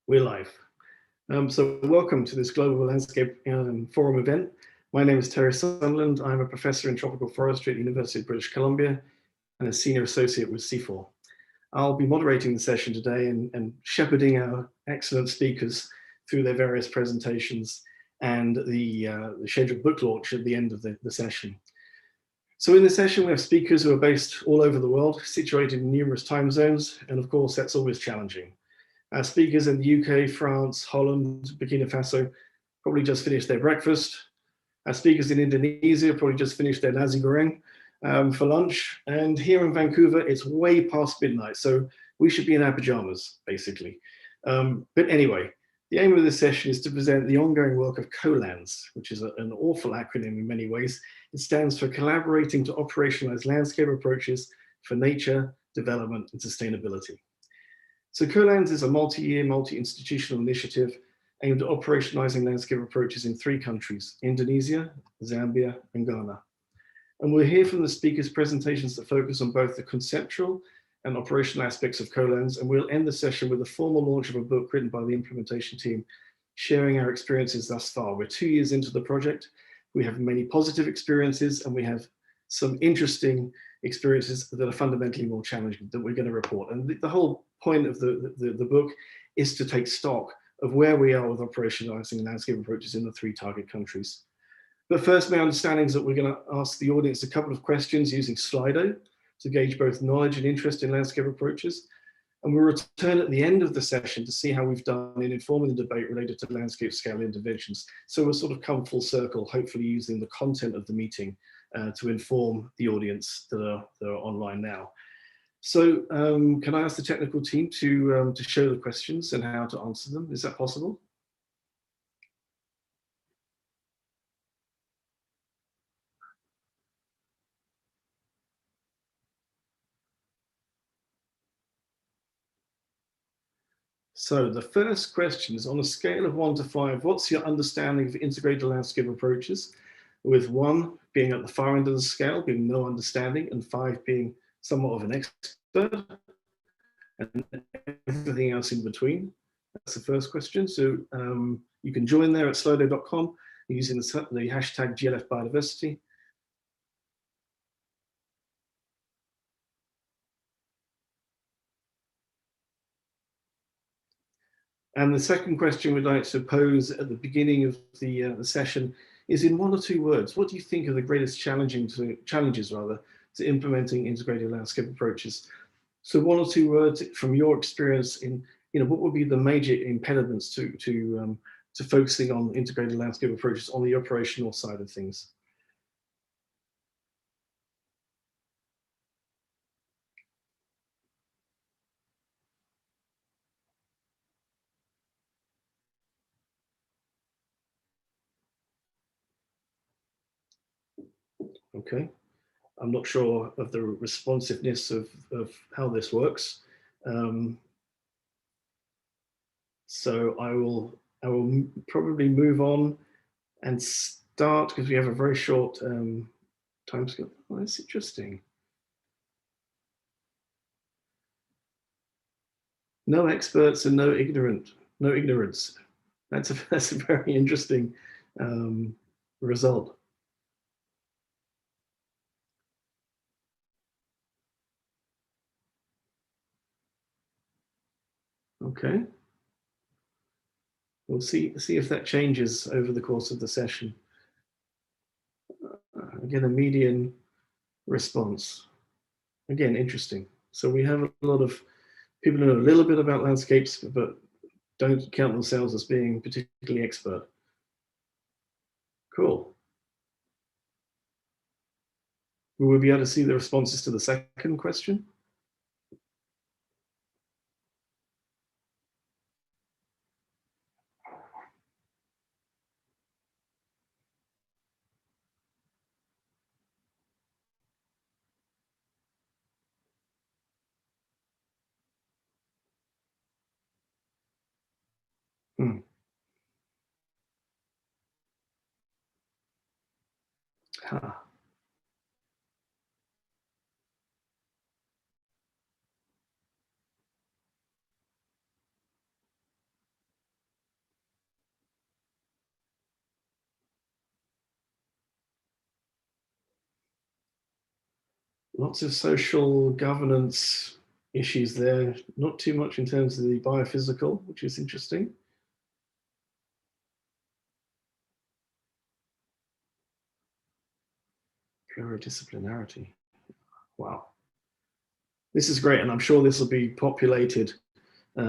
We're live. So welcome to this Global Landscape Forum event. My name is Terry Sunderland. I'm a professor in tropical forestry at the University of British Columbia and a senior associate with C4. I'll be moderating the session today and shepherding our excellent speakers through their various presentations and the scheduled book launch at the end of the session. So in this session, we have speakers who are based all over the world, situated in numerous time zones, and of course, that's always challenging. Our speakers in the UK, France, Holland, Burkina Faso probably just finished their breakfast. Our speakers in Indonesia probably just finished their nasi goreng for lunch. And here in Vancouver, it's way past midnight, so we should be in our pajamas, basically. But anyway, the aim of this session is to present the ongoing work of COLANS, which is an awful acronym in many ways. It stands for Collaborating to Operationalize Landscape Approaches for Nature, Development, and Sustainability. So COLANS is a multi-year, multi-institutional initiative aimed at operationalizing landscape approaches in 3 countries, Indonesia, Zambia, and Ghana. And we'll hear from the speakers' presentations that focus on both the conceptual and operational aspects of COLANS, and we'll end the session with a formal launch of a book written by the implementation team, sharing our experiences thus far. We're 2 years into the project. We have many positive experiences, and we have some interesting experiences that are fundamentally more challenging that we're going to report. And the whole point of the book is to take stock of where we are with operationalizing landscape approaches in the 3 target countries. But first, my understanding is that we're going to ask the audience a couple of questions using Slido to gauge both knowledge and interest in landscape approaches. And we'll return at the end of the session to see how we've done in informing the debate related to landscape scale interventions. So we'll sort of come full circle, hopefully using the content of the meeting to inform the audience that are online now. So can I ask the technical team to show the questions and how to answer them? Is that possible? So the first question is, on a scale of 1 to 5, what's your understanding of integrated landscape approaches? With 1 being at the far end of the scale, being no understanding, and 5 being somewhat of an expert, and everything else in between. That's the first question. So you can join there at slido.com using the hashtag GLF Biodiversity. And the second question we'd like to pose at the beginning of the session is, in 1 or 2 words, what do you think are the greatest challenges to implementing integrated landscape approaches? So 1 or 2 words from your experience in, what would be the major impediments to focusing on integrated landscape approaches on the operational side of things? Okay. I'm not sure of the responsiveness of how this works. So I will probably move on and start, because we have a very short time scale. Oh, that's interesting. No experts and no ignorance. That's a very interesting result. Okay. We'll see if that changes over the course of the session. Again, a median response. Again, interesting. So we have a lot of people who know a little bit about landscapes, but don't count themselves as being particularly expert. Cool. Will we be able to see the responses to the second question? Hmm. Huh. Lots of social governance issues there, not too much in terms of the biophysical, which is interesting. Pluridisciplinarity. Wow. This is great, and I'm sure this will be populated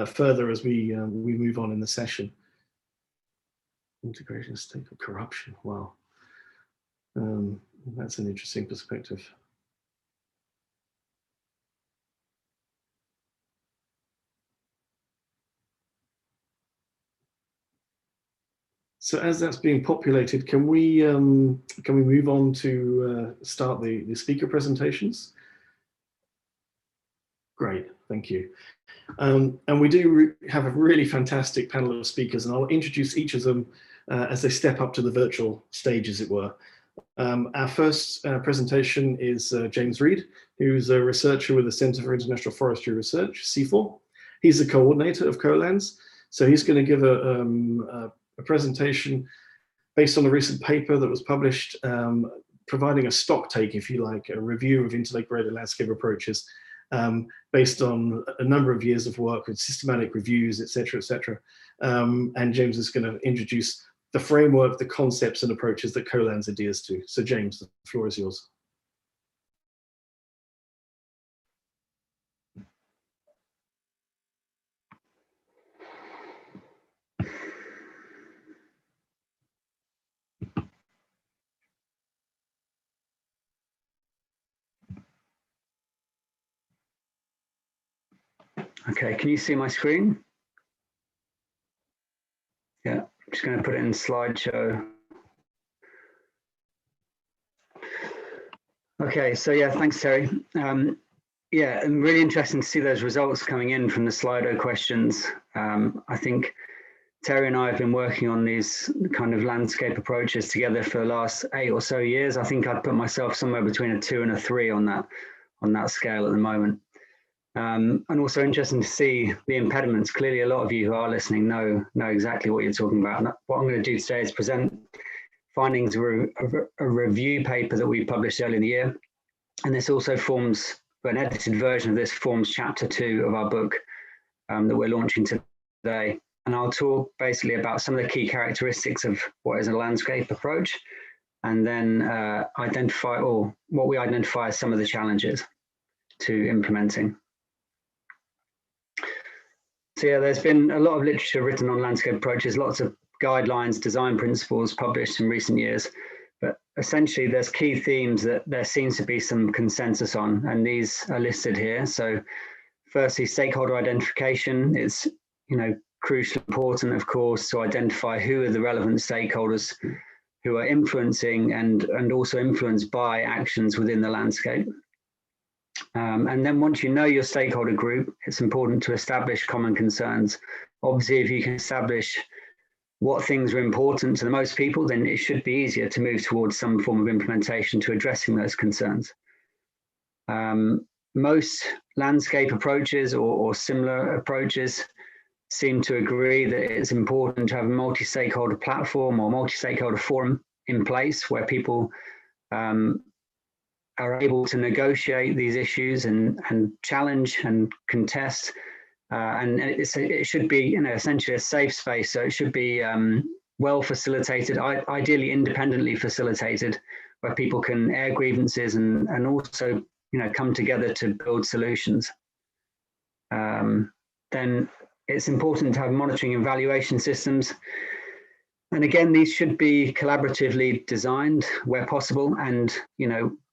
further as we move on in the session. Integration state of corruption. Wow. That's an interesting perspective. So as that's being populated, can we move on to start the speaker presentations? Great, thank you. And we do have a really fantastic panel of speakers, and I'll introduce each of them as they step up to the virtual stage, as it were. Our first presentation is James Reed, who's a researcher with the Centre for International Forestry Research, CIFOR. He's the coordinator of CoLands, so he's going to give a presentation based on a recent paper that was published, providing a stock take, if you like, a review of interlake-related landscape approaches based on a number of years of work with systematic reviews, et cetera, and James is going to introduce the framework, the concepts and approaches that CoLands adheres to. So James, the floor is yours. Okay, can you see my screen? Yeah, I'm just going to put it in slideshow. Okay, so yeah, thanks, Terry. Yeah, and really interesting to see those results coming in from the Slido questions. I think Terry and I have been working on these kind of landscape approaches together for the last 8 or so years. I think I'd put myself somewhere between a 2 and a 3 on that scale at the moment. And also interesting to see the impediments. Clearly, a lot of you who are listening know exactly what you're talking about. And what I'm going to do today is present findings of a review paper that we published earlier in the year. And this also forms, an edited version of this forms chapter 2 of our book that we're launching today. And I'll talk basically about some of the key characteristics of what is a landscape approach, and then identify, or what we identify as some of the challenges to implementing. So yeah, there's been a lot of literature written on landscape approaches, lots of guidelines, design principles published in recent years. But essentially, there's key themes that there seems to be some consensus on, and these are listed here. So firstly, stakeholder identification. It's, crucially important, of course, to identify who are the relevant stakeholders who are influencing and also influenced by actions within the landscape. And then once you know your stakeholder group, it's important to establish common concerns. Obviously, if you can establish what things are important to the most people, then it should be easier to move towards some form of implementation to addressing those concerns. Most landscape approaches or similar approaches seem to agree that it's important to have a multi-stakeholder platform or multi-stakeholder forum in place where people are able to negotiate these issues and challenge and contest. And it should be, essentially a safe space. So it should be well facilitated, ideally independently facilitated, where people can air grievances and also, come together to build solutions. Then it's important to have monitoring and evaluation systems. And again, these should be collaboratively designed where possible. And,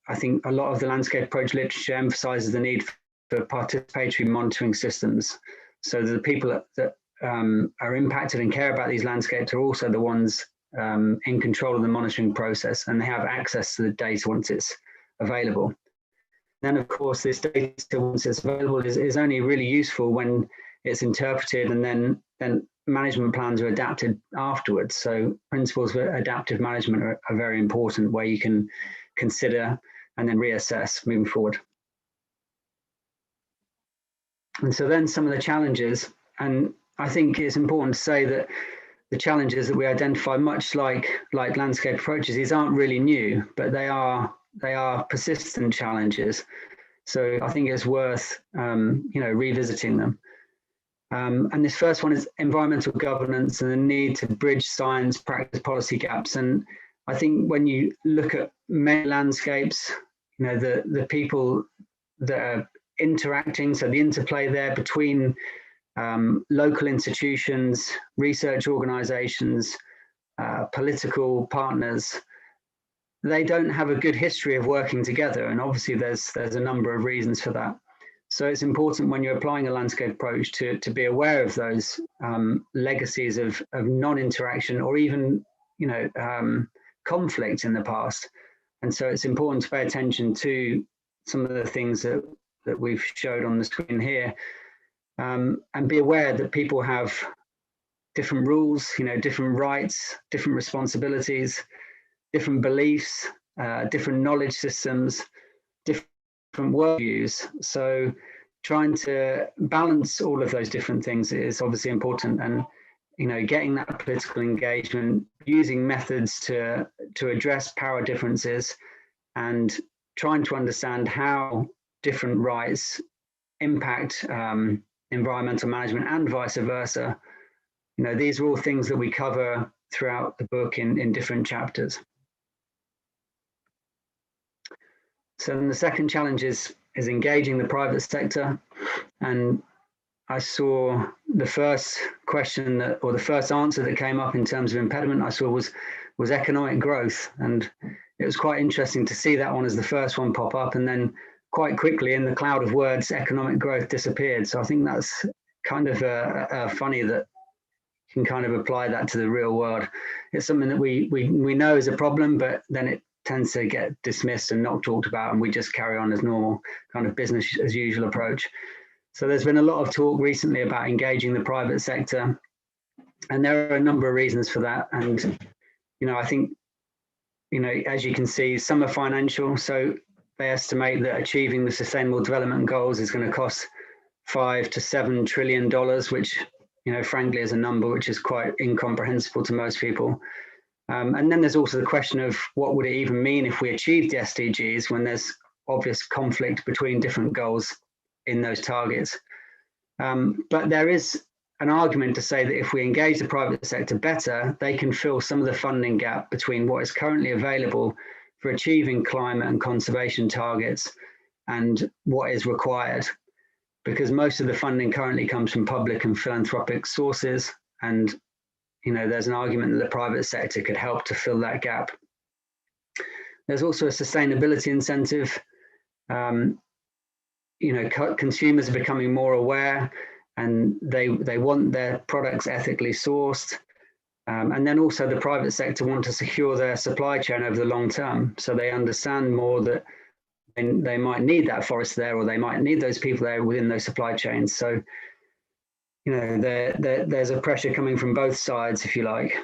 I think a lot of the landscape approach literature emphasizes the need for participatory monitoring systems. So the people that are impacted and care about these landscapes are also the ones in control of the monitoring process, and they have access to the data once it's available. Then, of course, this data, once it's available, is only really useful when it's interpreted, and then management plans are adapted afterwards. So principles for adaptive management are very important, where you can consider and then reassess moving forward. And so then some of the challenges, and I think it's important to say that the challenges that we identify, much like landscape approaches, these aren't really new, but they are persistent challenges. So I think it's worth revisiting them. And this first one is environmental governance and the need to bridge science, practice, policy gaps. And I think when you look at many landscapes, the people that are interacting, so the interplay there between local institutions, research organizations, political partners, they don't have a good history of working together. And obviously there's a number of reasons for that. So it's important when you're applying a landscape approach to be aware of those legacies of non-interaction or even, conflict in the past. And so it's important to pay attention to some of the things that we've showed on the screen here, and be aware that people have different rules, different rights, different responsibilities, different beliefs, different knowledge systems, different worldviews. So trying to balance all of those different things is obviously important, and getting that political engagement, using methods to address power differences, and trying to understand how different rights impact environmental management and vice versa. These are all things that we cover throughout the book in different chapters. So then the second challenge is engaging the private sector. And I saw the first question or the first answer that came up in terms of impediment I saw was economic growth. And it was quite interesting to see that one as the first one pop up. And then quite quickly in the cloud of words, economic growth disappeared. So I think that's kind of funny that you can kind of apply that to the real world. It's something that we know is a problem, but then it tends to get dismissed and not talked about, and we just carry on as normal kind of business as usual approach. So there's been a lot of talk recently about engaging the private sector, and there are a number of reasons for that. And I think as you can see, some are financial. So they estimate that achieving the Sustainable Development Goals is going to cost $5 to $7 trillion, which frankly is a number which is quite incomprehensible to most people. And then there's also the question of what would it even mean if we achieved the SDGs when there's obvious conflict between different goals in those targets. But there is an argument to say that if we engage the private sector better, they can fill some of the funding gap between what is currently available for achieving climate and conservation targets and what is required. Because most of the funding currently comes from public and philanthropic sources, and there's an argument that the private sector could help to fill that gap. There's also a sustainability incentive. Consumers are becoming more aware, and they want their products ethically sourced. And then also the private sector want to secure their supply chain over the long term. So they understand more that they might need that forest there, or they might need those people there within those supply chains. So there's a pressure coming from both sides, if you like.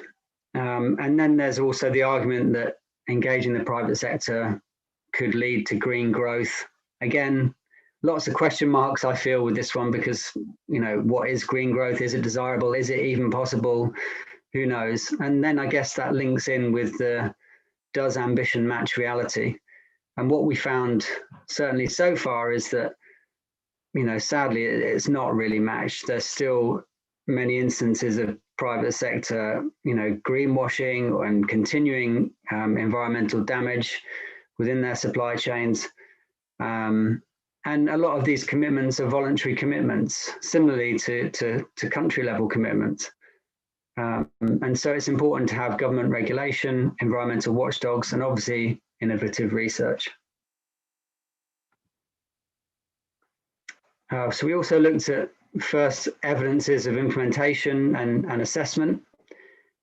And then there's also the argument that engaging the private sector could lead to green growth. Again, lots of question marks I feel with this one, because what is green growth? Is it desirable? Is it even possible? Who knows? And then I guess that links in with does ambition match reality? And what we found certainly so far is that sadly, it's not really matched. There's still many instances of private sector, greenwashing and continuing environmental damage within their supply chains. And a lot of these commitments are voluntary commitments, similarly to country level commitments. And so it's important to have government regulation, environmental watchdogs, and obviously innovative research. So we also looked at first evidences of implementation and assessment.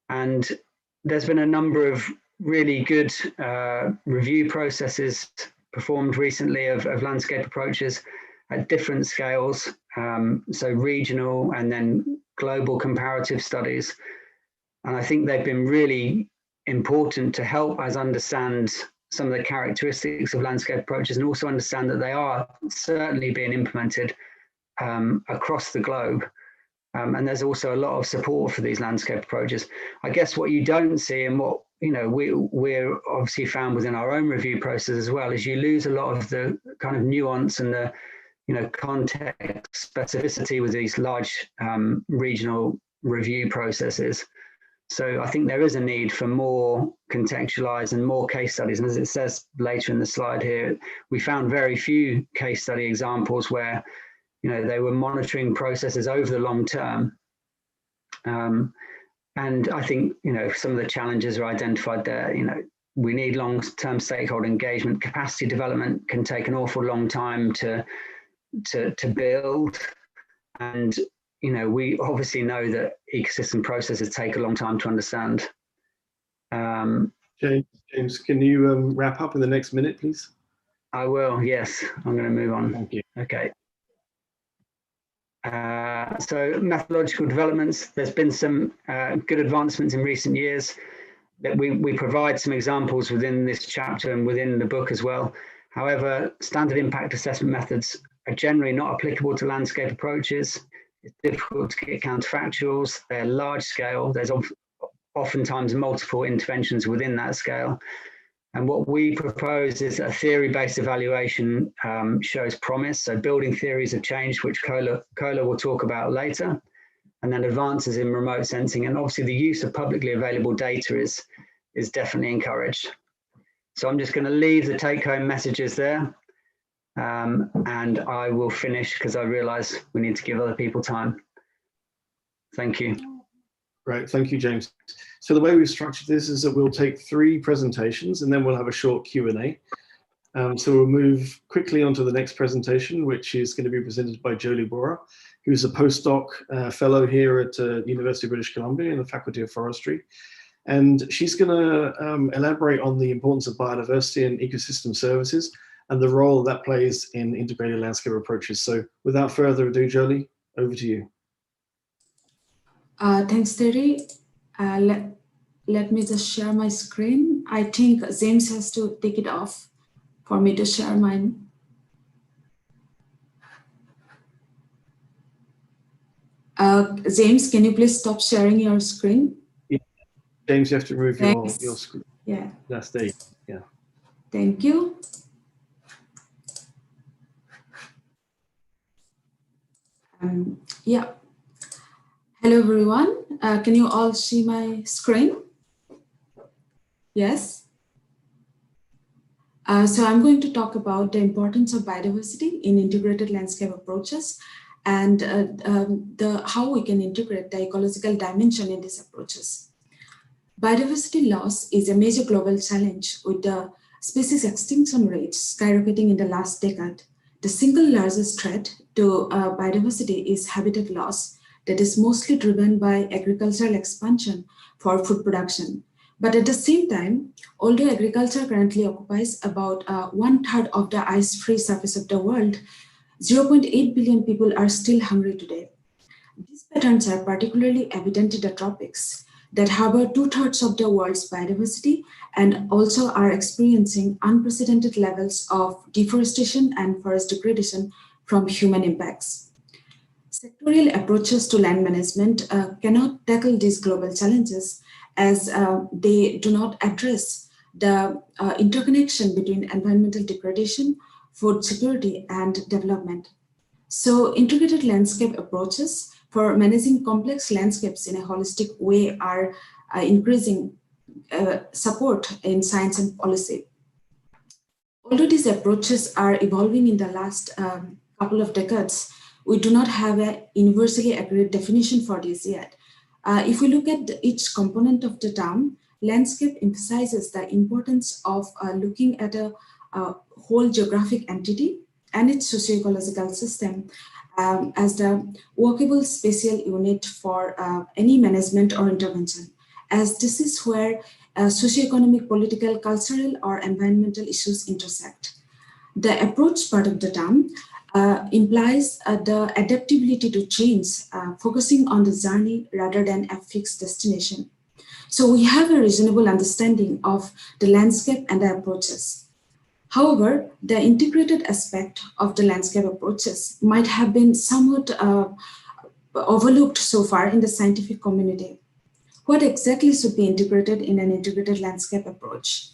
And there's been a number of really good review processes performed recently of landscape approaches at different scales. So regional and then global comparative studies. And I think they've been really important to help us understand some of the characteristics of landscape approaches, and also understand that they are certainly being implemented across the globe. And there's also a lot of support for these landscape approaches. I guess what you don't see, and what we're obviously found within our own review process as well, is you lose a lot of the kind of nuance and the context specificity with these large regional review processes. So I think there is a need for more contextualized and more case studies. And as it says later in the slide here, we found very few case study examples where they were monitoring processes over the long term. And I think some of the challenges are identified there. We need long-term stakeholder engagement. Capacity development can take an awful long time to build, and we obviously know that ecosystem processes take a long time to understand. James, can you wrap up in the next minute, please? I will, yes. I'm going to move on. Thank you. Okay. So methodological developments, there's been some good advancements in recent years that we provide some examples within this chapter and within the book as well. However, standard impact assessment methods are generally not applicable to landscape approaches. It's difficult to get counterfactuals. They're large scale. There's oftentimes multiple interventions within that scale. And what we propose is a theory-based evaluation shows promise. So building theories of change, which Kola will talk about later, and then advances in remote sensing. And obviously the use of publicly available data is definitely encouraged. So I'm just going to leave the take-home messages there. And I will finish because I realize we need to give other people time. Thank you. Great, thank you, James. So the way we've structured this is that we'll take 3 presentations and then we'll have a short Q&A. So we'll move quickly on to the next presentation, which is going to be presented by Jolie Bora, who's a postdoc fellow here at University of British Columbia in the Faculty of Forestry. And she's going to elaborate on the importance of biodiversity and ecosystem services and the role that plays in integrated landscape approaches. So without further ado, Jolie, over to you. Thanks, Terry. Let me just share my screen. I think James has to take it off for me to share mine. James, can you please stop sharing your screen? Yeah. James, you have to remove your screen. Yeah. That's there. Yeah. Thank you. Yeah. Hello, everyone. Can you all see my screen? Yes. So I'm going to talk about the importance of biodiversity in integrated landscape approaches and how we can integrate the ecological dimension in these approaches. Biodiversity loss is a major global challenge with the species extinction rates skyrocketing in the last decade. The single largest threat to biodiversity is habitat loss that is mostly driven by agricultural expansion for food production. But at the same time, although agriculture currently occupies about 1/3 of the ice-free surface of the world, 0.8 billion people are still hungry today. These patterns are particularly evident in the tropics that harbor 2/3 of the world's biodiversity and also are experiencing unprecedented levels of deforestation and forest degradation from human impacts. Sectorial approaches to land management cannot tackle these global challenges as they do not address the interconnection between environmental degradation, food security, and development. So integrated landscape approaches for managing complex landscapes in a holistic way are increasing support in science and policy. Although these approaches are evolving in the last couple of decades, we do not have a universally agreed definition for this yet. If we look at each component of the term, landscape emphasizes the importance of looking at a whole geographic entity and its socio-ecological system as the workable spatial unit for any management or intervention, as this is where socioeconomic, political, cultural, or environmental issues intersect. The approach part of the term implies the adaptability to change, focusing on the journey rather than a fixed destination. So we have a reasonable understanding of the landscape and the approaches. However, the integrated aspect of the landscape approaches might have been somewhat overlooked so far in the scientific community. What exactly should be integrated in an integrated landscape approach?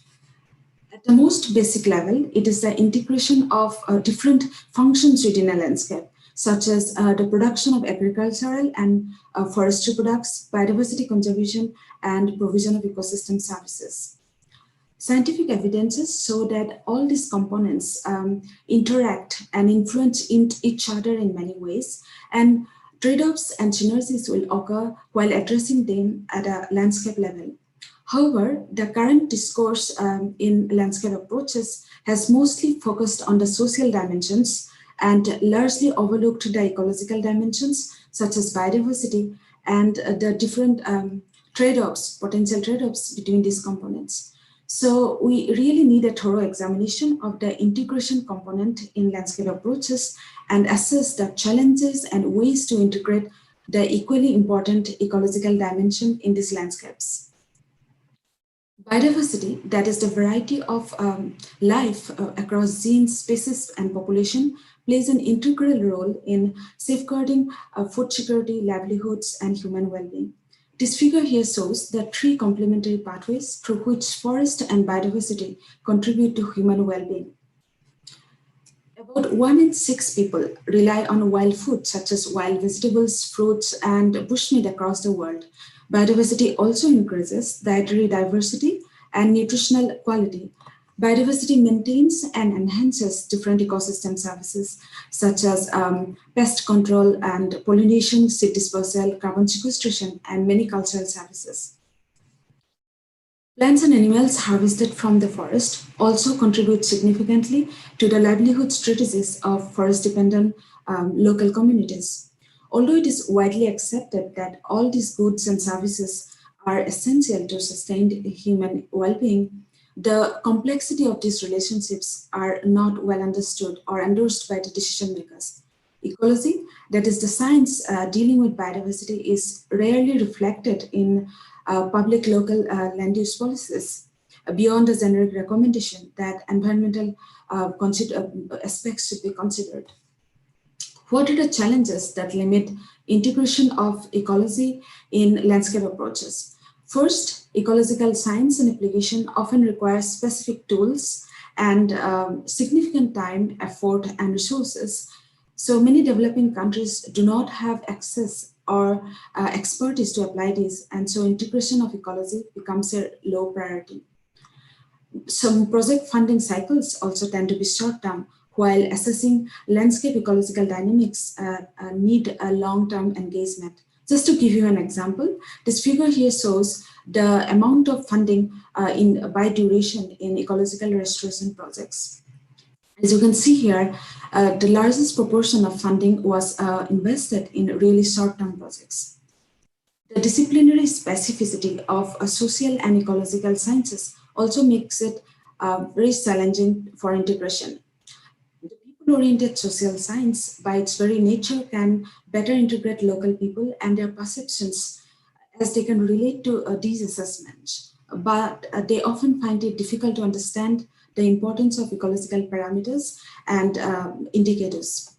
At the most basic level, it is the integration of different functions within a landscape, such as the production of agricultural and forestry products, biodiversity conservation, and provision of ecosystem services. Scientific evidences show that all these components interact and influence each other in many ways, and trade-offs and synergies will occur while addressing them at a landscape level. However, the current discourse in landscape approaches has mostly focused on the social dimensions and largely overlooked the ecological dimensions, such as biodiversity and the different trade-offs, potential trade-offs between these components. So we really need a thorough examination of the integration component in landscape approaches and assess the challenges and ways to integrate the equally important ecological dimension in these landscapes. Biodiversity, that is the variety of life across genes, species, and population, plays an integral role in safeguarding food security, livelihoods, and human well-being. This figure here shows the three complementary pathways through which forest and biodiversity contribute to human well-being. About 1 in 6 people rely on wild food, such as wild vegetables, fruits, and bushmeat across the world. Biodiversity also increases dietary diversity and nutritional quality. Biodiversity maintains and enhances different ecosystem services, such as pest control and pollination, seed dispersal, carbon sequestration, and many cultural services. Plants and animals harvested from the forest also contribute significantly to the livelihood strategies of forest-dependent local communities. Although it is widely accepted that all these goods and services are essential to sustain human well-being, the complexity of these relationships are not well understood or endorsed by the decision makers. Ecology, that is the science dealing with biodiversity, is rarely reflected in public local land use policies beyond the generic recommendation that environmental aspects should be considered. What are the challenges that limit integration of ecology in landscape approaches? First, ecological science and application often require specific tools and significant time, effort, and resources. So many developing countries do not have access or expertise to apply these, and so integration of ecology becomes a low priority. Some project funding cycles also tend to be short-term, while assessing landscape ecological dynamics need a long-term engagement. Just to give you an example, this figure here shows the amount of funding by duration in ecological restoration projects. As you can see here, the largest proportion of funding was invested in really short-term projects. The disciplinary specificity of social and ecological sciences also makes it very challenging for integration. The people-oriented social science, by its very nature, can better integrate local people and their perceptions as they can relate to these assessments. But they often find it difficult to understand the importance of ecological parameters and indicators.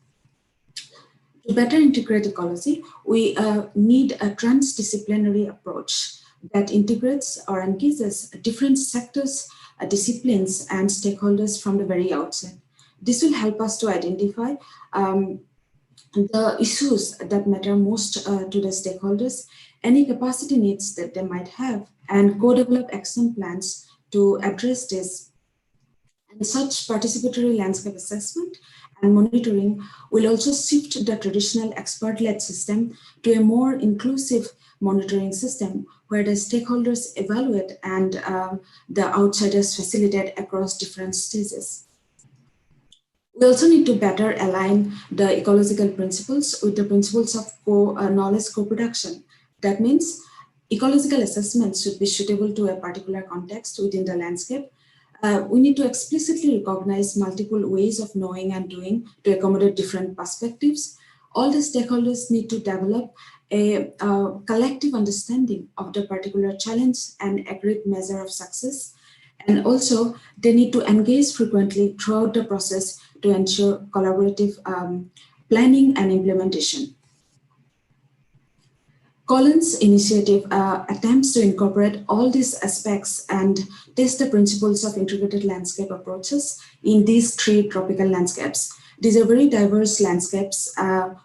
To better integrate ecology, we need a transdisciplinary approach that integrates or engages different sectors, disciplines, and stakeholders from the very outset. This will help us to identify the issues that matter most to the stakeholders, any capacity needs that they might have, and co-develop action plans to address this. And such participatory landscape assessment and monitoring will also shift the traditional expert-led system to a more inclusive monitoring system where the stakeholders evaluate and the outsiders facilitate across different stages. We also need to better align the ecological principles with the principles of knowledge co-production. That means ecological assessments should be suitable to a particular context within the landscape. We need to explicitly recognize multiple ways of knowing and doing to accommodate different perspectives. All the stakeholders need to develop a collective understanding of the particular challenge and agreed measure of success. And also, they need to engage frequently throughout the process to ensure collaborative planning and implementation. Collins' initiative attempts to incorporate all these aspects and test the principles of integrated landscape approaches in these 3 tropical landscapes. These are very diverse landscapes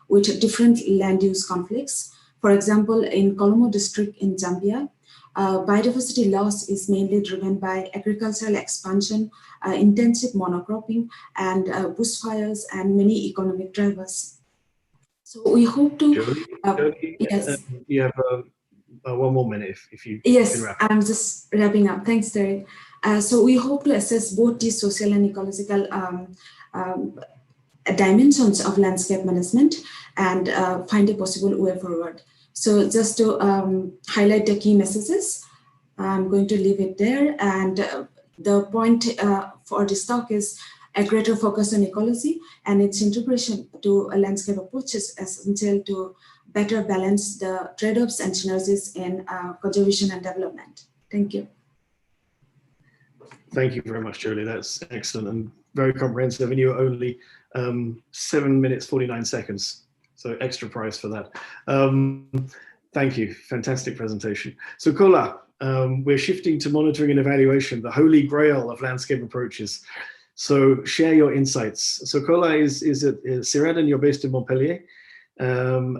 with different land use conflicts. For example, in Kolomo district in Zambia, biodiversity loss is mainly driven by agricultural expansion, intensive monocropping, and bushfires, and many economic drivers. So we hope to. Jody, yes. You have one more minute if you yes, can wrap I'm just wrapping up. Thanks, Derek. So we hope to assess both the social and ecological dimensions of landscape management and find a possible way forward. So just to highlight the key messages, I'm going to leave it there. And the point for this talk is a greater focus on ecology and its integration to a landscape approaches essential to better balance the trade-offs and synergies in conservation and development. Thank you. Thank you very much, Julie. That's excellent and very comprehensive. And you're only 7 minutes, 49 seconds. So extra prize for that. Thank you. Fantastic presentation. So Kola, we're shifting to monitoring and evaluation, the holy grail of landscape approaches. So share your insights. So Kola is at CIRAD and you're based in Montpellier. You're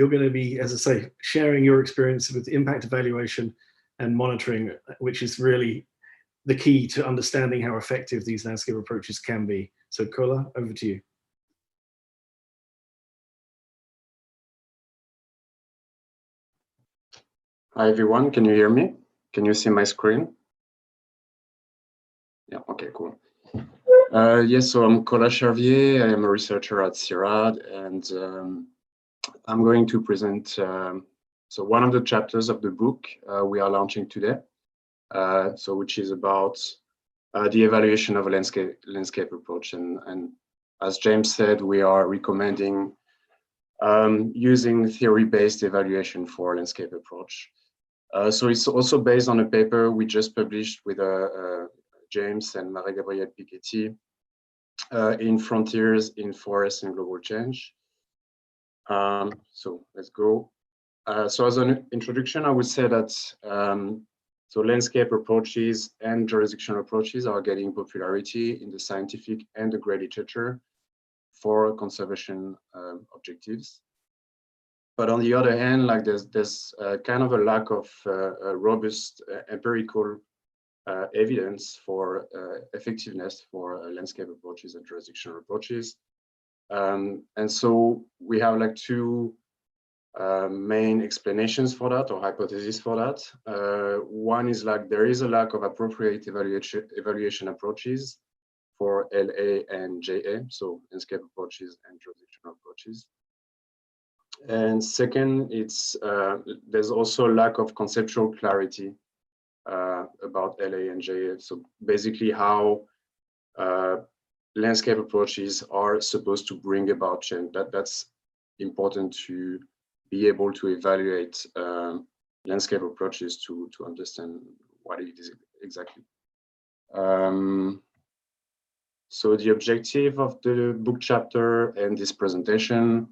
going to be, as I say, sharing your experience with impact evaluation and monitoring, which is really the key to understanding how effective these landscape approaches can be. So Kola, over to you. Hi everyone, can you hear me? Can you see my screen? Yeah, okay, cool. Yes, so I'm Kola Charvier, I am a researcher at CIRAD, and I'm going to present so one of the chapters of the book we are launching today, which is about the evaluation of a landscape approach. And as James said, we are recommending using theory-based evaluation for landscape approach. So it's also based on a paper we just published with James and Marie-Gabrielle Piketty in Frontiers in Forest and Global Change. So let's go. So as an introduction, I would say that so landscape approaches and jurisdictional approaches are getting popularity in the scientific and the gray literature for conservation objectives. But on the other hand, like there's kind of a lack of robust empirical evidence for effectiveness for landscape approaches and jurisdictional approaches. And so we have like 2 main explanations for that, or hypotheses for that. One is like there is a lack of appropriate evaluation approaches for LA and JA, so landscape approaches and jurisdictional approaches. And second, it's there's also a lack of conceptual clarity about LA and JA. So basically how landscape approaches are supposed to bring about change. That's important to be able to evaluate landscape approaches to understand what it is exactly. So the objective of the book chapter and this presentation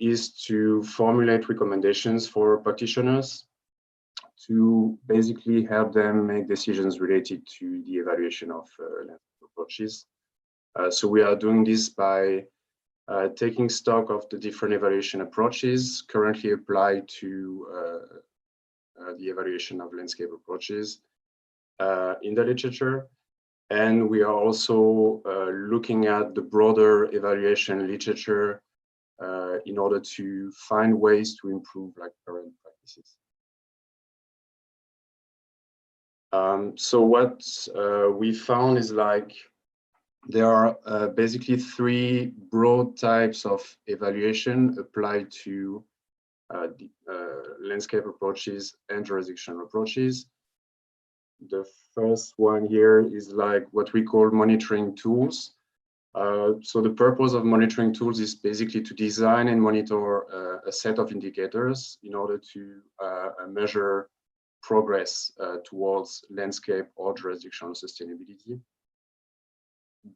is to formulate recommendations for practitioners to basically help them make decisions related to the evaluation of landscape approaches. So we are doing this by taking stock of the different evaluation approaches currently applied to the evaluation of landscape approaches in the literature. And we are also looking at the broader evaluation literature in order to find ways to improve like current practices. So what we found is like there are basically 3 broad types of evaluation applied to landscape approaches and jurisdictional approaches. The first one here is like what we call monitoring tools. So the purpose of monitoring tools is basically to design and monitor a set of indicators in order to measure progress towards landscape or jurisdictional sustainability.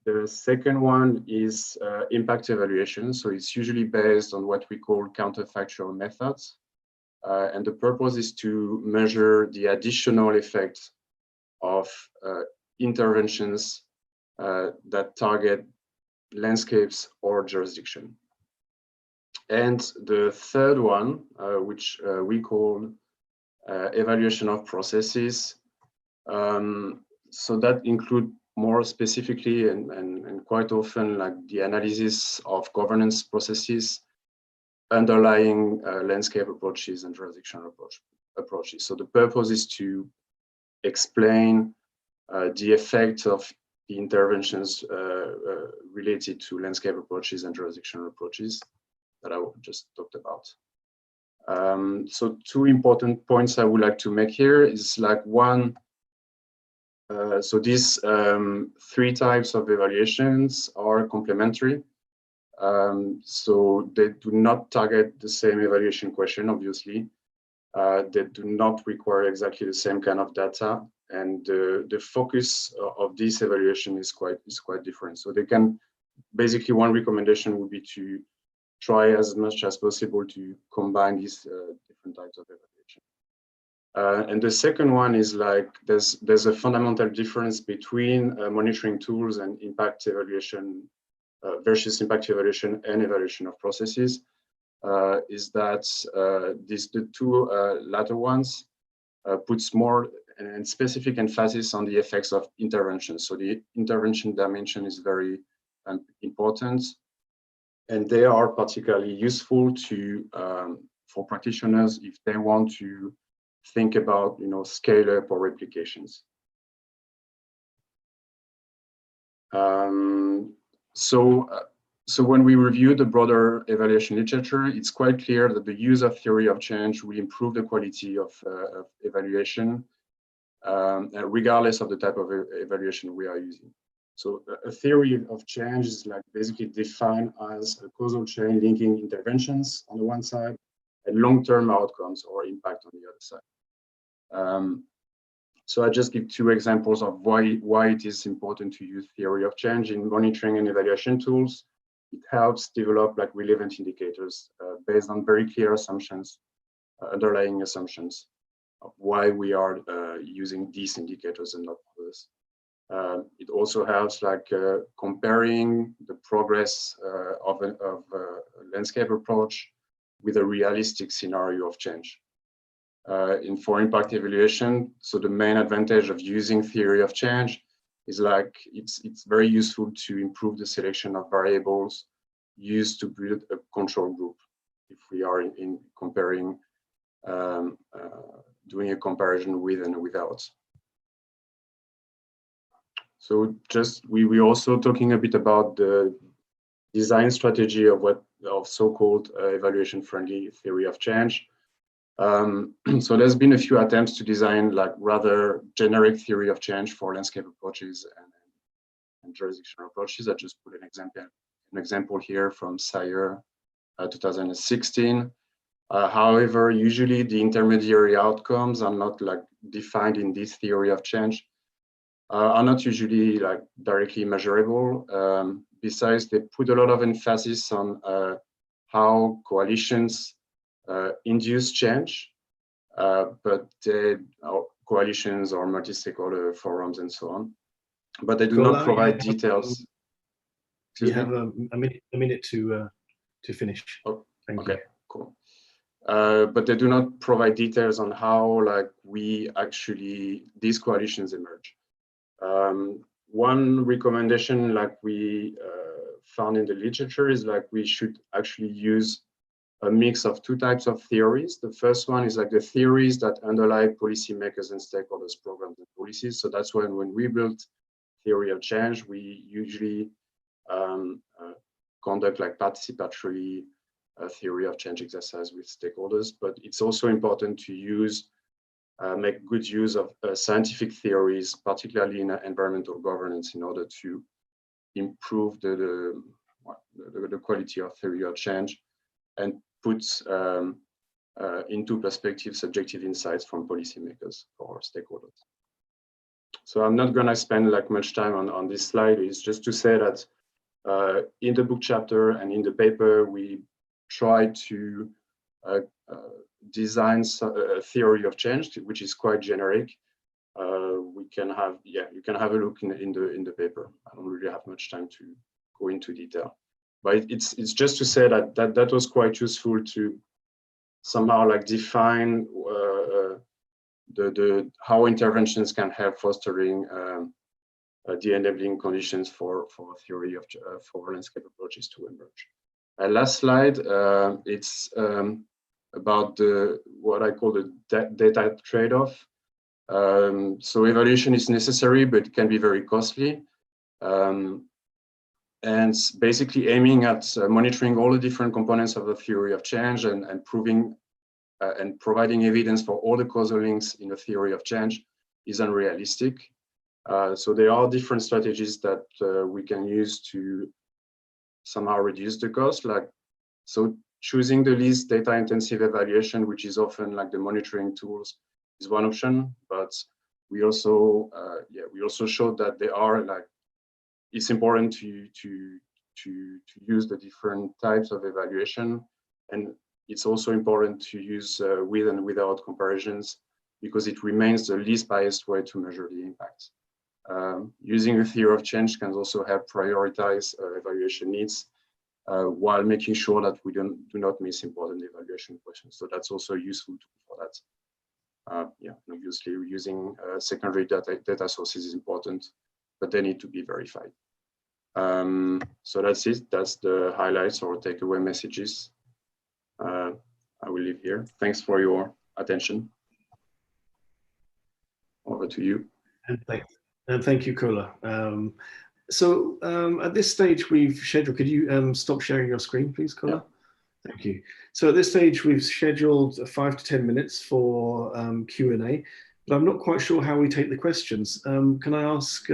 The second one is impact evaluation. So it's usually based on what we call counterfactual methods. And the purpose is to measure the additional effect of interventions that target landscapes or jurisdiction. And the third one, which we call evaluation of processes. So that include more specifically and quite often like the analysis of governance processes underlying landscape approaches and jurisdictional approaches. So the purpose is to explain the effect of the interventions related to landscape approaches and jurisdictional approaches that I just talked about. So two important points I would like to make here is like one, so these three types of evaluations are complementary. So they do not target the same evaluation question, obviously. They do not require exactly the same kind of data, and the focus of this evaluation is quite different. So they can basically, one recommendation would be to try as much as possible to combine these different types of evaluation. And the second one is like there's a fundamental difference between monitoring tools and impact evaluation versus impact evaluation and evaluation of processes. Is that the two latter ones puts more and specific emphasis on the effects of intervention. So the intervention dimension is very important, and they are particularly useful to for practitioners if they want to think about scale up or replications. So when we review the broader evaluation literature, it's quite clear that the use of theory of change will improve the quality of evaluation, regardless of the type of evaluation we are using. So a theory of change is like basically defined as a causal chain linking interventions on the one side and long-term outcomes or impact on the other side. So I just give two examples of why it is important to use theory of change in monitoring and evaluation tools. It helps develop like relevant indicators based on very clear assumptions, underlying assumptions of why we are using these indicators and not others. It also helps like comparing the progress of a landscape approach with a realistic scenario of change. For impact evaluation, so the main advantage of using theory of change is like it's very useful to improve the selection of variables used to build a control group if we are in comparing, doing a comparison with and without. So just we also talking a bit about the design strategy of so-called evaluation-friendly theory of change. So there's been a few attempts to design like rather generic theory of change for landscape approaches and jurisdictional approaches. I just put an example here from Sayer 2016. However, usually the intermediary outcomes are not like defined in this theory of change, are not usually like directly measurable. Besides, they put a lot of emphasis on how coalitions induce change, but coalitions or multi-stakeholder forums and so on, but they do not provide details. You have a minute to finish. Oh, thank okay, you. cool. But they do not provide details on how like these coalitions emerge. One recommendation like we found in the literature is like we should actually use a mix of two types of theories. The first one is like the theories that underlie policymakers and stakeholders programs and policies. So that's when we built theory of change, we usually conduct like participatory theory of change exercise with stakeholders, but it's also important to make good use of scientific theories, particularly in environmental governance, in order to improve the quality of theory of change and put into perspective subjective insights from policymakers or stakeholders. So I'm not gonna spend like much time on this slide. It's just to say that in the book chapter and in the paper, we try to design a theory of change, which is quite generic. We can have, you can have a look in the paper. I don't really have much time to go into detail, but it's just to say that was quite useful to somehow like define how interventions can help fostering the enabling conditions for a theory of for landscape approaches to emerge. Last slide, it's about what I call the data trade-off. So evaluation is necessary, but it can be very costly. And basically aiming at monitoring all the different components of the theory of change and proving and providing evidence for all the causal links in the theory of change is unrealistic. So there are different strategies that we can use to somehow reduce the cost. So choosing the least data intensive evaluation, which is often like the monitoring tools, is one option. But we also showed that there are it's important to use the different types of evaluation, and it's also important to use with and without comparisons, because it remains the least biased way to measure the impact. Using a theory of change can also help prioritize evaluation needs while making sure that we do not miss important evaluation questions. So that's also useful for that. Obviously using secondary data sources is important, but they need to be verified. So that's it. That's the highlights or takeaway messages. I will leave here. Thanks for your attention. Over to you. And thank you, Kola. So at this stage, we've scheduled, could you stop sharing your screen, please, Kola? Yeah. Thank you. So at this stage, we've scheduled 5 to 10 minutes for Q&A, but I'm not quite sure how we take the questions. Can I ask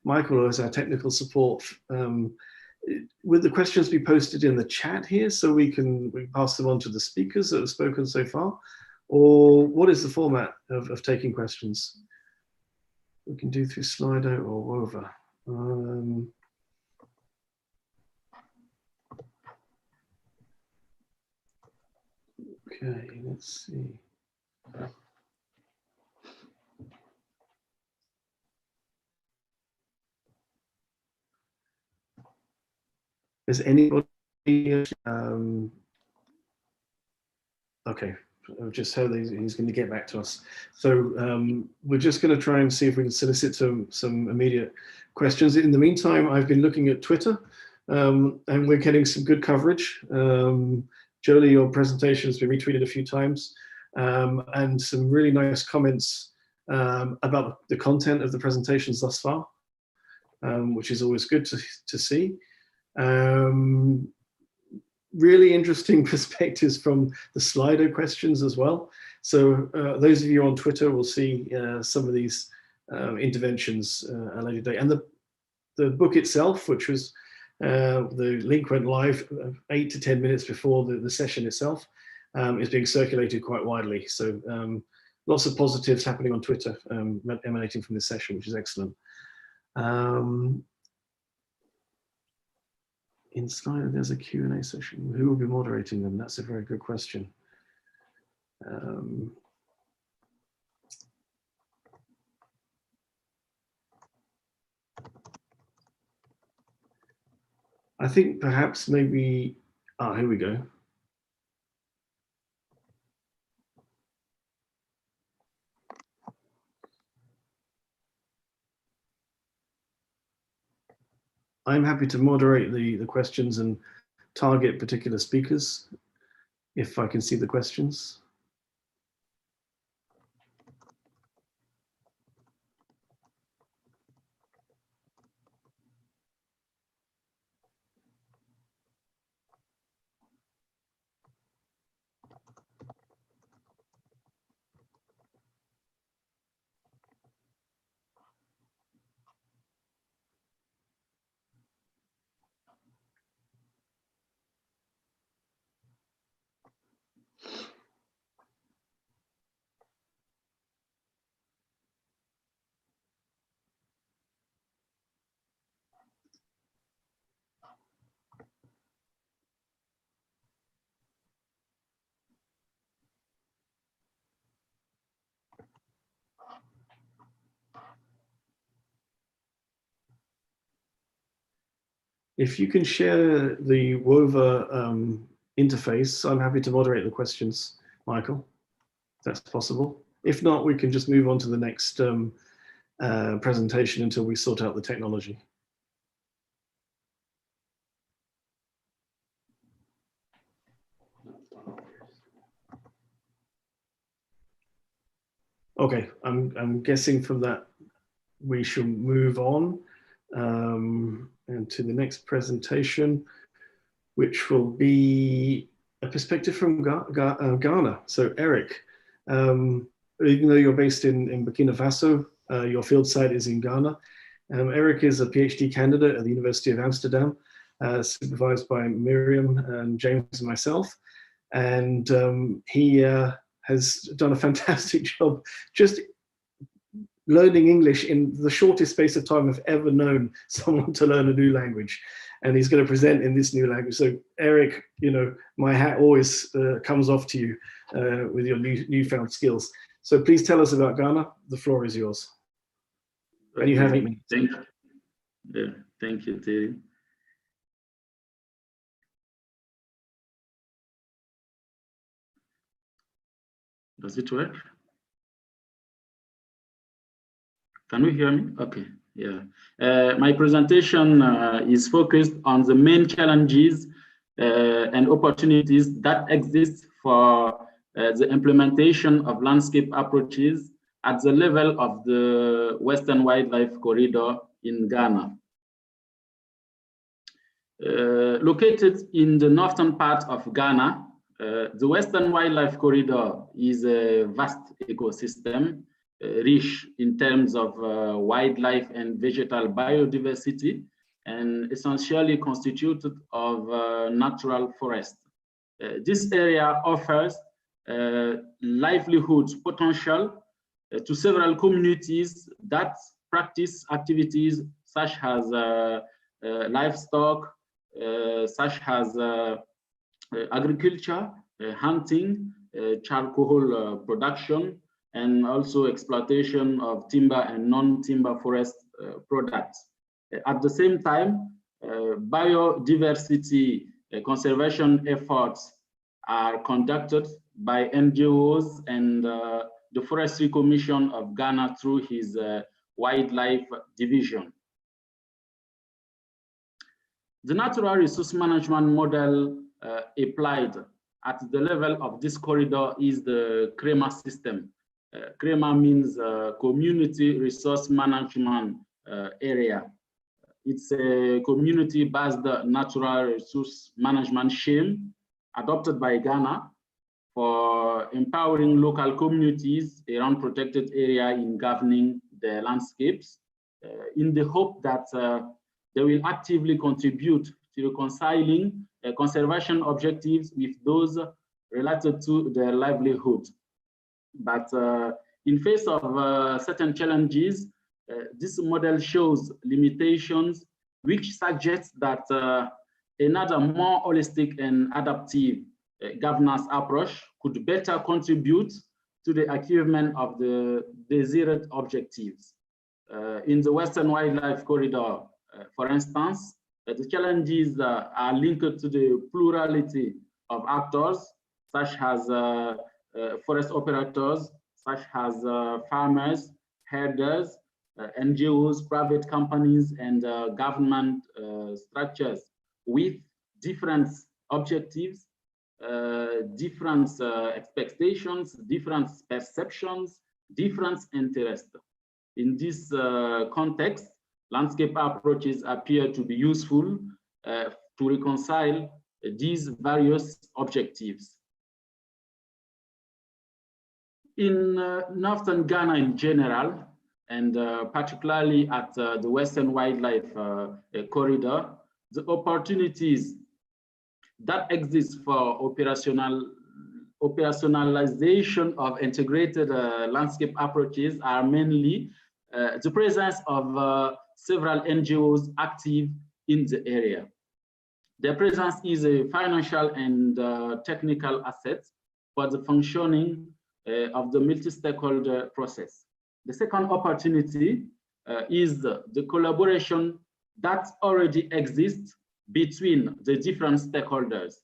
Michael, as our technical support, would the questions be posted in the chat here so we pass them on to the speakers that have spoken so far? Or what is the format of taking questions? We can do through Slido or over. Okay, let's see. Is anybody? Okay, I've just heard he's going to get back to us. So we're just going to try and see if we can solicit some immediate questions. In the meantime, I've been looking at Twitter, and we're getting some good coverage. Jolie, your presentation has been retweeted a few times, and some really nice comments about the content of the presentations thus far, which is always good to see. Really interesting perspectives from the Slido questions as well. So those of you on Twitter will see some of these interventions at a later date. And the book itself, which was the link went live 8 to 10 minutes before the session itself, is being circulated quite widely. So lots of positives happening on Twitter emanating from this session, which is excellent. In Slido, there's a Q&A session. Who will be moderating them? That's a very good question. I think perhaps maybe, here we go. I'm happy to moderate the questions and target particular speakers if I can see the questions. If you can share the WOVA interface, I'm happy to moderate the questions, Michael, if that's possible. If not, we can just move on to the next presentation until we sort out the technology. Okay, I'm guessing from that we shall move on and to the next presentation, which will be a perspective from Ghana. So Eric, even though you're based in Burkina Faso, your field site is in Ghana. Eric is a PhD candidate at the University of Amsterdam, supervised by Miriam and James and myself. And he has done a fantastic job just learning English in the shortest space of time I've ever known someone to learn a new language. And he's going to present in this new language. So Eric, you know, my hat always comes off to you with your newfound skills. So please tell us about Ghana. The floor is yours. Okay. And you have 8 minutes. Thank you. Yeah, thank you, Terry. Does it work? Can you hear me? Okay, yeah. My presentation is focused on the main challenges and opportunities that exist for the implementation of landscape approaches at the level of the Western Wildlife Corridor in Ghana. Located in the northern part of Ghana, the Western Wildlife Corridor is a vast ecosystem, rich in terms of wildlife and vegetal biodiversity, and essentially constituted of natural forest. This area offers livelihood potential to several communities that practice activities such as livestock, such as agriculture, hunting, charcoal production, and also exploitation of timber and non-timber forest products. At the same time, biodiversity conservation efforts are conducted by NGOs and the Forestry Commission of Ghana through his wildlife division. The natural resource management model applied at the level of this corridor is the CREMA system. CREMA means Community Resource Management Area. It's a community-based natural resource management scheme adopted by Ghana for empowering local communities around protected area in governing their landscapes in the hope that they will actively contribute to reconciling conservation objectives with those related to their livelihood. But in face of certain challenges, this model shows limitations, which suggests that another more holistic and adaptive governance approach could better contribute to the achievement of the desired objectives. In the Western Wildlife Corridor, for instance, the challenges are linked to the plurality of actors, such as forest operators, such as farmers, herders, NGOs, private companies, and government structures with different objectives, different expectations, different perceptions, different interests. In this context, landscape approaches appear to be useful to reconcile these various objectives. In northern Ghana in general, and particularly at the Western Wildlife Corridor, the opportunities that exist for operationalization of integrated landscape approaches are mainly the presence of several NGOs active in the area. Their presence is a financial and technical asset for the functioning of the multi-stakeholder process. The second opportunity is the collaboration that already exists between the different stakeholders.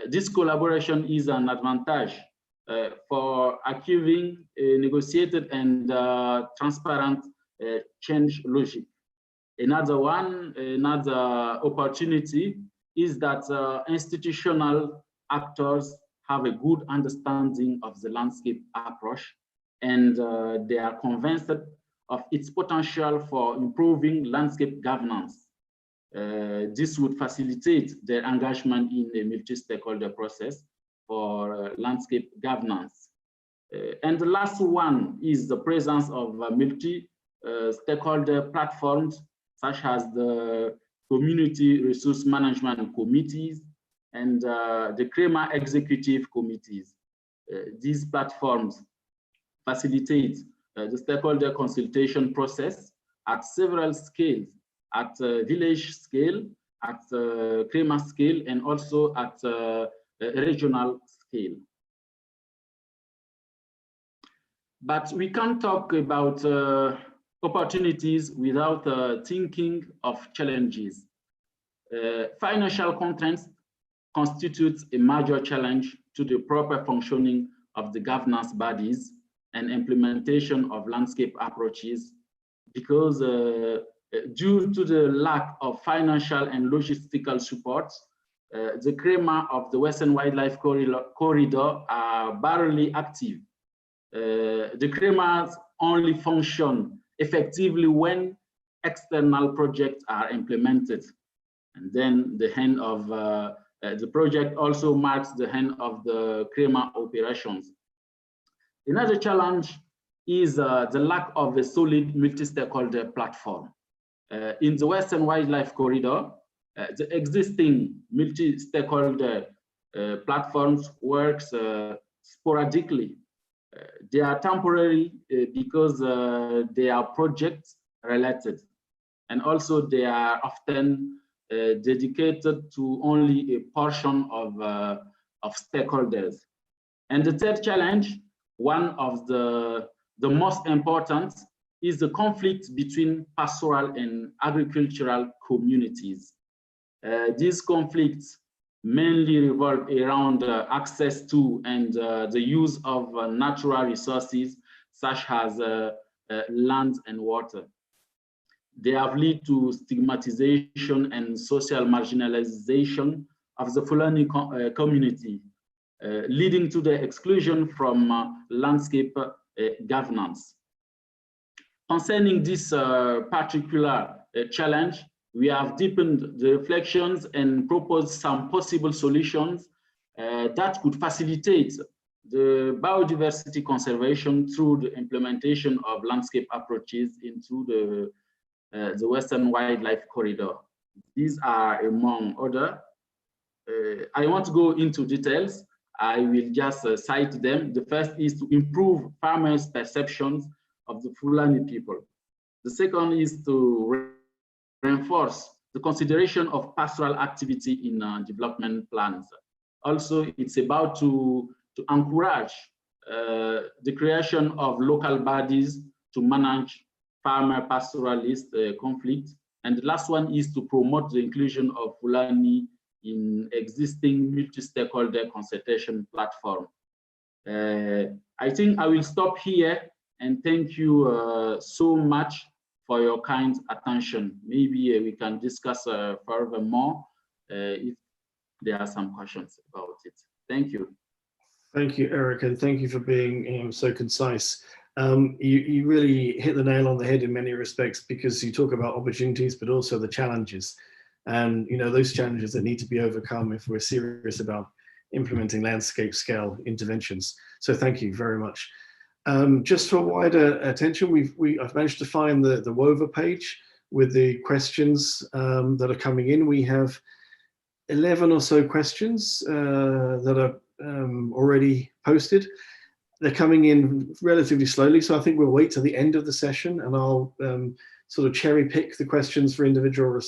This collaboration is an advantage for achieving a negotiated and transparent change logic. Another opportunity is that institutional actors have a good understanding of the landscape approach, and they are convinced of its potential for improving landscape governance. This would facilitate their engagement in a multi-stakeholder process for landscape governance. And the last one is the presence of multi-stakeholder platforms, such as the community resource management committees and the CREMA executive committees. These platforms facilitate the stakeholder consultation process at several scales, at village scale, at CREMA scale, and also at regional scale. But we can't talk about opportunities without thinking of challenges. Financial constraints constitute a major challenge to the proper functioning of the governance bodies and implementation of landscape approaches, because due to the lack of financial and logistical support, the CREMA of the Western Wildlife Corridor are barely active. The CREMAs only function effectively when external projects are implemented. And then the end of the project also marks the end of the CREMA operations. Another challenge is the lack of a solid multi-stakeholder platform. In the Western Wildlife Corridor, the existing multi-stakeholder platforms works sporadically. They are temporary because they are project related, and also they are often dedicated to only a portion of stakeholders. And the third challenge, one of the most important, is the conflict between pastoral and agricultural communities. These conflicts mainly revolve around access to and the use of natural resources such as land and water. They have led to stigmatization and social marginalization of the Fulani community, leading to the exclusion from landscape governance. Concerning this particular challenge, we have deepened the reflections and proposed some possible solutions that could facilitate the biodiversity conservation through the implementation of landscape approaches into the Western Wildlife Corridor. These are among other. I want to go into details. I will just cite them. The first is to improve farmers' perceptions of the Fulani people. The second is to reinforce the consideration of pastoral activity in development plans. Also, it's about to encourage the creation of local bodies to manage farmer pastoralist conflict. And the last one is to promote the inclusion of Fulani in existing multi-stakeholder consultation platform. I think I will stop here and thank you so much for your kind attention. Maybe we can discuss furthermore if there are some questions about it. Thank you. Thank you, Eric, and thank you for being so concise. You really hit the nail on the head in many respects, because you talk about opportunities, but also the challenges. And those challenges that need to be overcome if we're serious about implementing landscape scale interventions. So thank you very much. Just for wider attention, I've managed to find the WOVA page with the questions that are coming in. We have 11 or so questions that are already posted. They're coming in relatively slowly, so I think we'll wait till the end of the session and I'll sort of cherry pick the questions for individual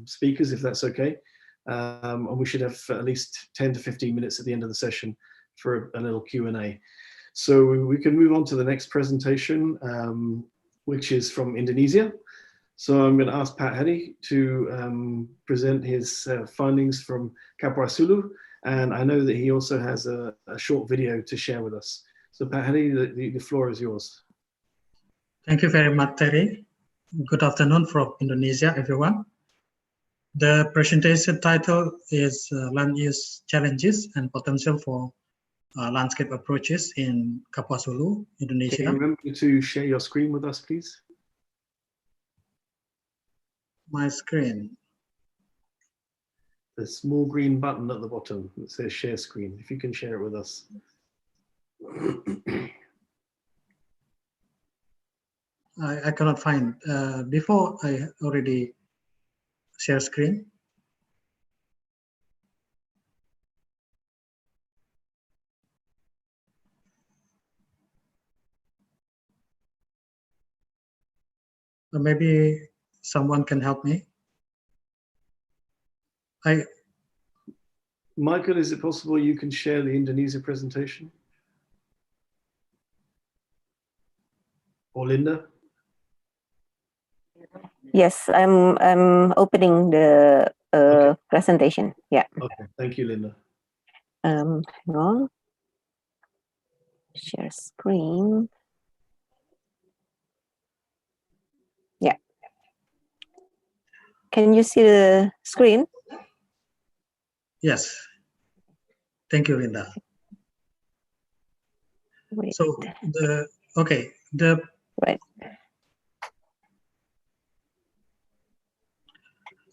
speakers, if that's okay. And we should have at least 10 to 15 minutes at the end of the session for a little Q&A. So we can move on to the next presentation, which is from Indonesia. So I'm going to ask Pat Heddy to present his findings from Kapuasulu, and I know that he also has a short video to share with us. So Pat Heddy, the floor is yours. Thank you very much, Terry. Good afternoon from Indonesia, everyone. The presentation title is Land Use Challenges and Potential for Landscape Approaches in Kapuasulu, Indonesia. Can you remember to share your screen with us, please? My screen. The small green button at the bottom that says share screen, if you can share it with us. I cannot find. Before I already share screen. Maybe someone can help me. Michael, is it possible you can share the Indonesia presentation? Or Linda? Yes, I'm opening the Okay. presentation. Yeah. Okay, thank you, Linda. Hang on. Share screen. Yeah. Can you see the screen? Yes. Thank you, Linda. Wait. So the Right.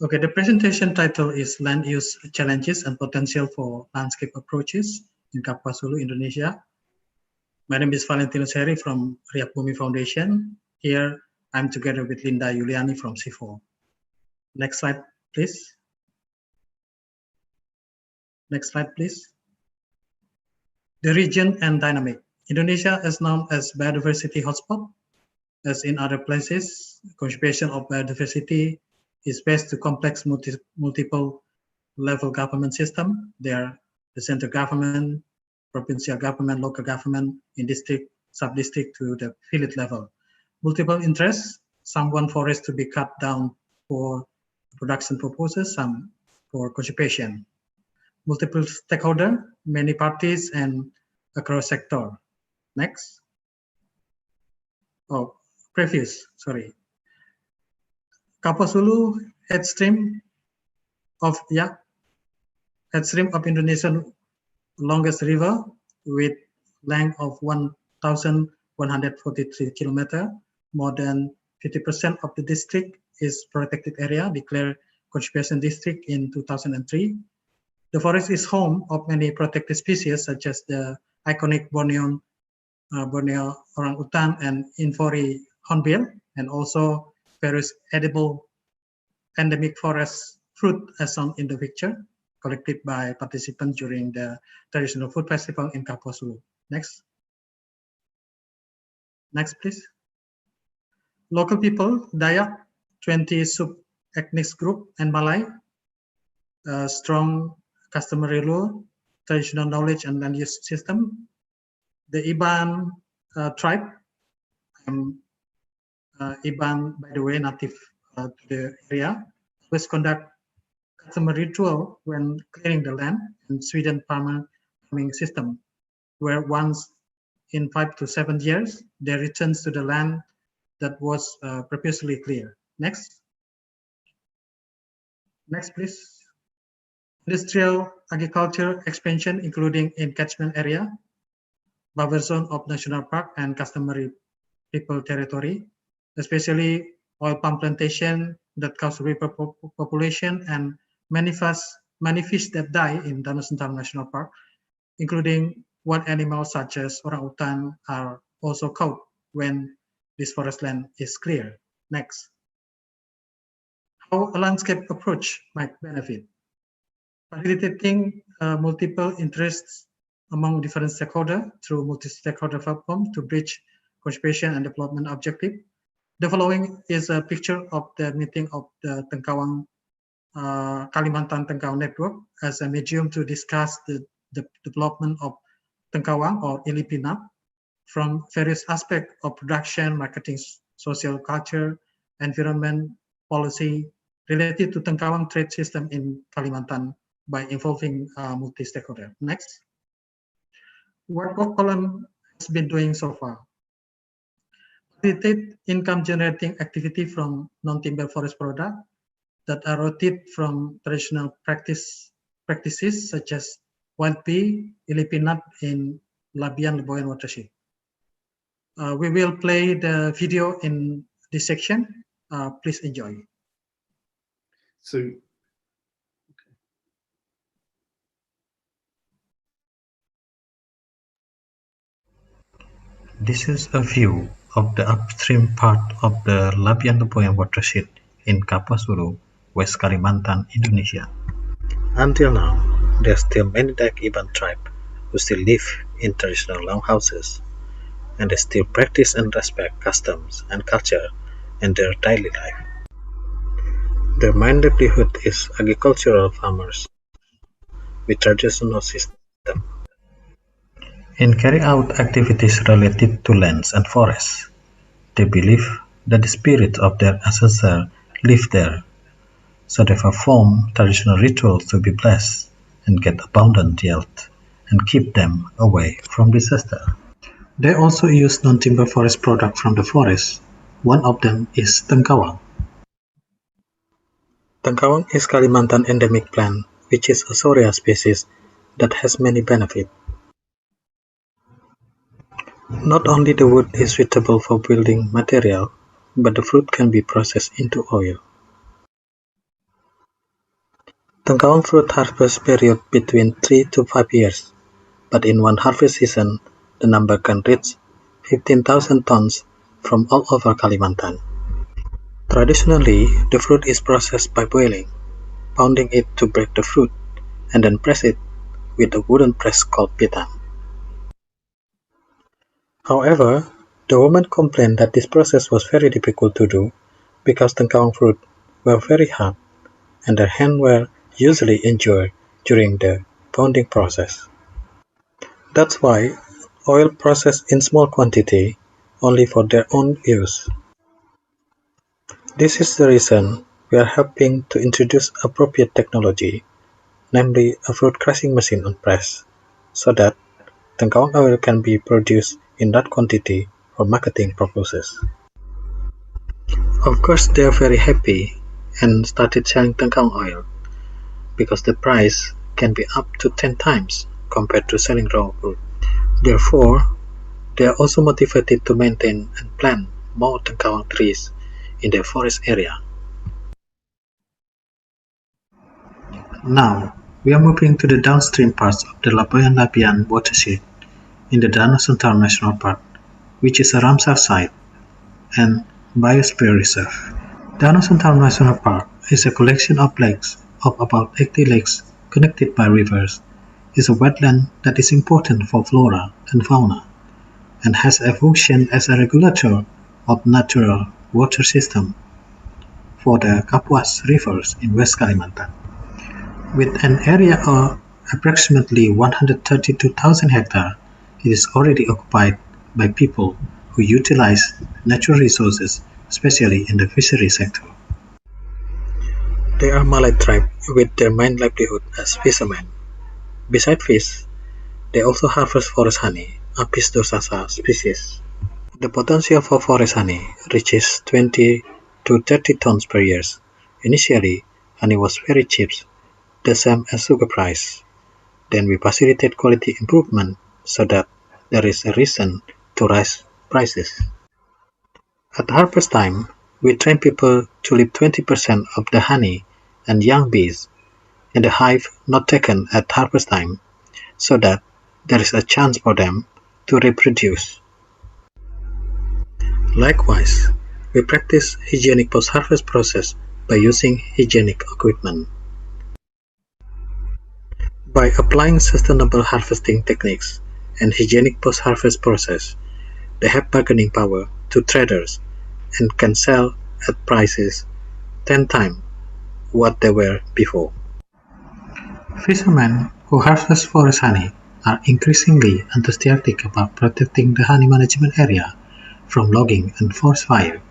Okay, the presentation title is Land Use Challenges and Potential for Landscape Approaches in Kapuasulu, Indonesia. My name is Valentino Seri from Riak Bumi Foundation. Here, I'm together with Linda Yuliani from C4. Next slide, please. Next slide, please. The region and dynamic. Indonesia is known as biodiversity hotspot. As in other places, conservation of biodiversity is based to complex multiple level government system. There are the central government, provincial government, local government, in district, sub-district to the village level. Multiple interests, some want forest to be cut down for production purposes, some for conservation. Multiple stakeholder, many parties and across sector. Next. Oh, previous, sorry. Kapuasulu headstream of Indonesian longest river with length of 1,143 kilometers. More than 50% of the district is protected area, declared conservation district in 2003. The forest is home of many protected species such as the iconic Borneo orangutan and Infori hornbill, and also various edible endemic forest fruit as shown in the picture, collected by participants during the traditional food festival in Kapuasulu. Next. Next, please. Local people, Dayak, 20 sub-ethnic group, and Malay, strong customary law, traditional knowledge and land use system. The Iban tribe, Iban, by the way, native to the area, always conduct customary ritual when clearing the land in Sweden farming system, where once in 5 to 7 years, they return to the land that was previously cleared. Next. Next, please. Industrial agriculture expansion, including in catchment area, buffer zone of national park and customary people territory, especially oil palm plantation that cause river population and many fish that die in Danau Sentaro National Park, including wild animals such as orangutan are also caught when this forest land is clear. Next. How a landscape approach might benefit. Facilitating multiple interests among different stakeholders through multi-stakeholder platform to bridge conservation and development objective. The following is a picture of the meeting of the Tengkawang Kalimantan Tengkawang Network as a medium to discuss the development of Tengkawang or Ilipinap from various aspects of production, marketing, social culture, environment policy related to Tengkawang trade system in Kalimantan by involving multi-stakeholder. Next. What Column has been doing so far. Facilitate income-generating activity from non-timber forest products that are rooted from traditional practices such as wild bee, ilipinat in Labian Leboyan watershed. We will play the video in this section. Please enjoy. So this is a view of the upstream part of the Labian Leboyan watershed in Kapasuru, West Kalimantan, Indonesia. Until now, there are still many Dayak Iban tribe who still live in traditional longhouses, and they still practice and respect customs and culture in their daily life. Their main livelihood is agricultural farmers with traditional system. In carry out activities related to lands and forests, they believe that the spirits of their ancestors live there, so they perform traditional rituals to be blessed and get abundant yield and keep them away from disaster. They also use non-timber forest products from the forest. One of them is Tengkawang. Tengkawang is Kalimantan endemic plant, which is a Sorea species that has many benefits. Not only the wood is suitable for building material, but the fruit can be processed into oil. Tengkawang fruit harvest period between 3 to 5 years, but in one harvest season, the number can reach 15,000 tons from all over Kalimantan. Traditionally, the fruit is processed by boiling, pounding it to break the fruit, and then press it with a wooden press called pitan. However, the woman complained that this process was very difficult to do because Tengkawang fruit were very hard and their hands were usually injured during the pounding process. That's why oil processed in small quantity only for their own use. This is the reason we are helping to introduce appropriate technology, namely a fruit crushing machine on press, so that Tengkawang oil can be produced in that quantity for marketing purposes. Of course, they are very happy and started selling Tengkawang oil because the price can be up to 10 times compared to selling raw fruit. Therefore, they are also motivated to maintain and plant more Tengkawang trees in their forest area. Now, we are moving to the downstream parts of the Labuan-Labian watershed in the Danau Sentar National Park, which is a Ramsar site and biosphere reserve. Danau Sentar National Park is a collection of lakes of about 80 lakes connected by rivers. It's a wetland that is important for flora and fauna and has a function as a regulator of natural water system for the Kapuas rivers in West Kalimantan. With an area of approximately 132,000 hectares, it is already occupied by people who utilize natural resources, especially in the fishery sector. They are Malay tribe with their main livelihood as fishermen. Besides fish, they also harvest forest honey, Apis dorsata species. The potential for forest honey reaches 20 to 30 tons per year. Initially, honey was very cheap, the same as sugar price. Then we facilitate quality improvement so that there is a reason to raise prices. At harvest time, we train people to leave 20% of the honey and young bees in the hive not taken at harvest time so that there is a chance for them to reproduce. Likewise, we practice hygienic post-harvest process by using hygienic equipment. By applying sustainable harvesting techniques and hygienic post-harvest process, they have bargaining power to traders and can sell at prices 10 times what they were before. Fishermen who harvest forest honey are increasingly enthusiastic about protecting the honey management area from logging and forest fire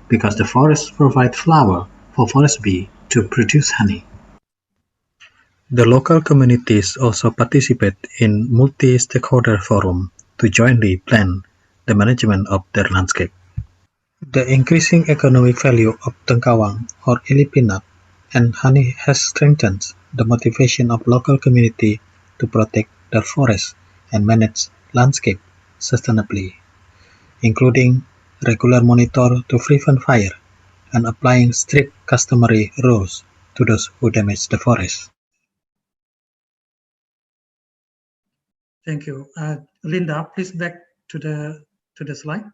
because the forests provide flower for forest bee to produce honey. The local communities also participate in multi-stakeholder forum to jointly plan the management of their landscape. The increasing economic value of tengkawang or ilipinat and honey has strengthened the motivation of local community to protect their forests and manage landscape sustainably, including regular monitor to prevent fire and applying strict customary rules to those who damage the forest. Thank you. Linda, please back to the slide.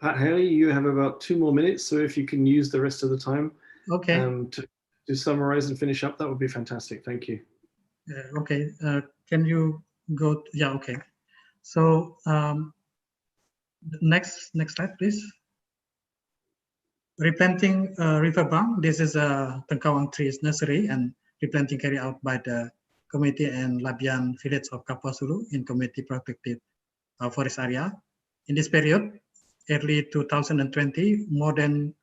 Pat Haley, you have about 2 more minutes, so if you can use the rest of the time to summarize and finish up, that would be fantastic. Thank you. Okay, can you go? Yeah, okay. So next slide, please. Replanting riverbank. This is a tengkawang trees nursery, and replanting carried out by the community and Labian village of Kapuasulu in community protected forest area. In this period, early 2020, more than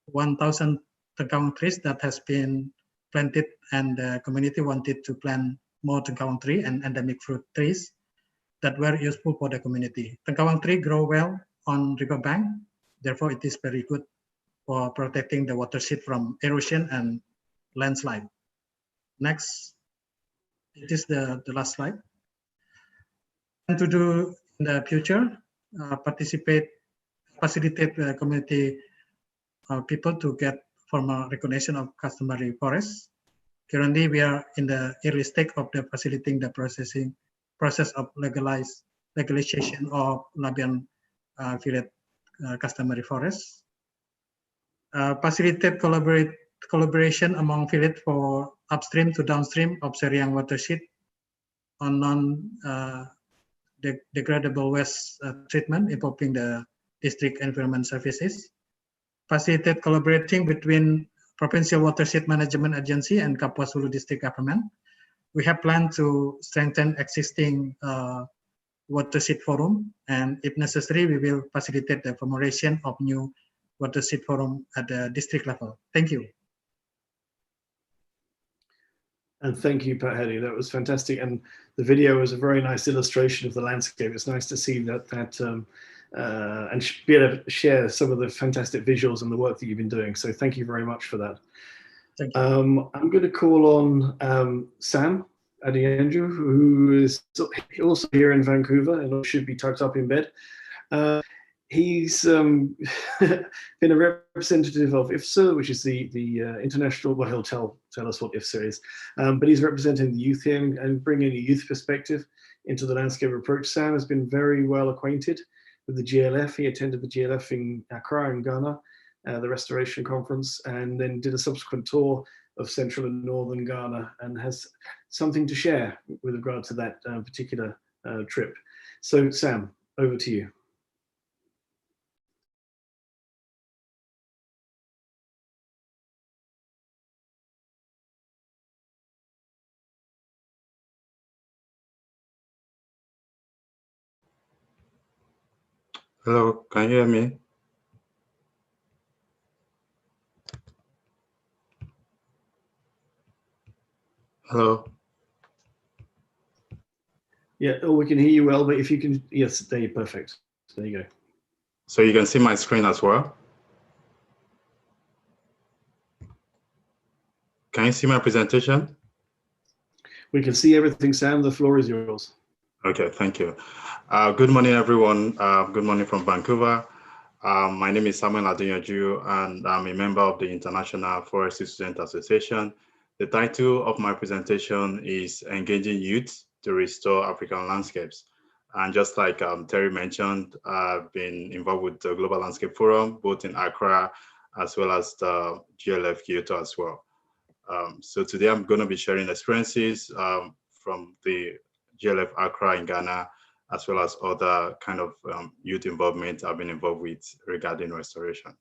1,000 tengkawang trees that has been planted, and the community wanted to plant more tengkawang tree and endemic fruit trees that were useful for the community. Tengkawang tree grow well on riverbank, therefore it is very good for protecting the watershed from erosion and landslide. Next, it is the last slide. And to do in the future, facilitate the community people to get formal recognition of customary forests. Currently, we are in the early stage of the facilitating the process of legalization of Labian village customary forests. Facilitate collaboration among village for upstream to downstream of Seriang watershed on non-degradable waste treatment involving the district environment services. Facilitate collaborating between Provincial Watershed Management Agency and Kapuasulu district government. We have planned to strengthen existing watershed forum, and if necessary, we will facilitate the formulation of new watershed forum at the district level. Thank you. And thank you, Pat Haley. That was fantastic. And the video was a very nice illustration of the landscape. It's nice to see that and be able to share some of the fantastic visuals and the work that you've been doing. So thank you very much for that. Thank you. I'm going to call on Sam Adiandrew, who is also here in Vancouver and should be tucked up in bed. He's been a representative of IFSA, which is the international, well, he'll tell us what IFSA is, but he's representing the youth here and bringing a youth perspective into the landscape approach. Sam has been very well acquainted with the GLF. He attended the GLF in Accra in Ghana, the Restoration Conference, and then did a subsequent tour of central and northern Ghana and has something to share with regard to that particular trip. So Sam, over to you. Hello, can you hear me? Hello. Yeah, oh, we can hear you well, but if you can, yes, there you're perfect. There you go. So you can see my screen as well? Can you see my presentation? We can see everything, Sam. The floor is yours. Okay, thank you. Good morning, everyone. Good morning from Vancouver. My name is Samuel Adeyaju, and I'm a member of the International Forestry Student Association. The title of my presentation is Engaging Youth to Restore African Landscapes. And just like Terry mentioned, I've been involved with the Global Landscape Forum, both in Accra, as well as the GLF Kyoto as well. So today I'm going to be sharing experiences from the GLF Accra in Ghana, as well as other kind of youth involvement I've been involved with regarding restoration.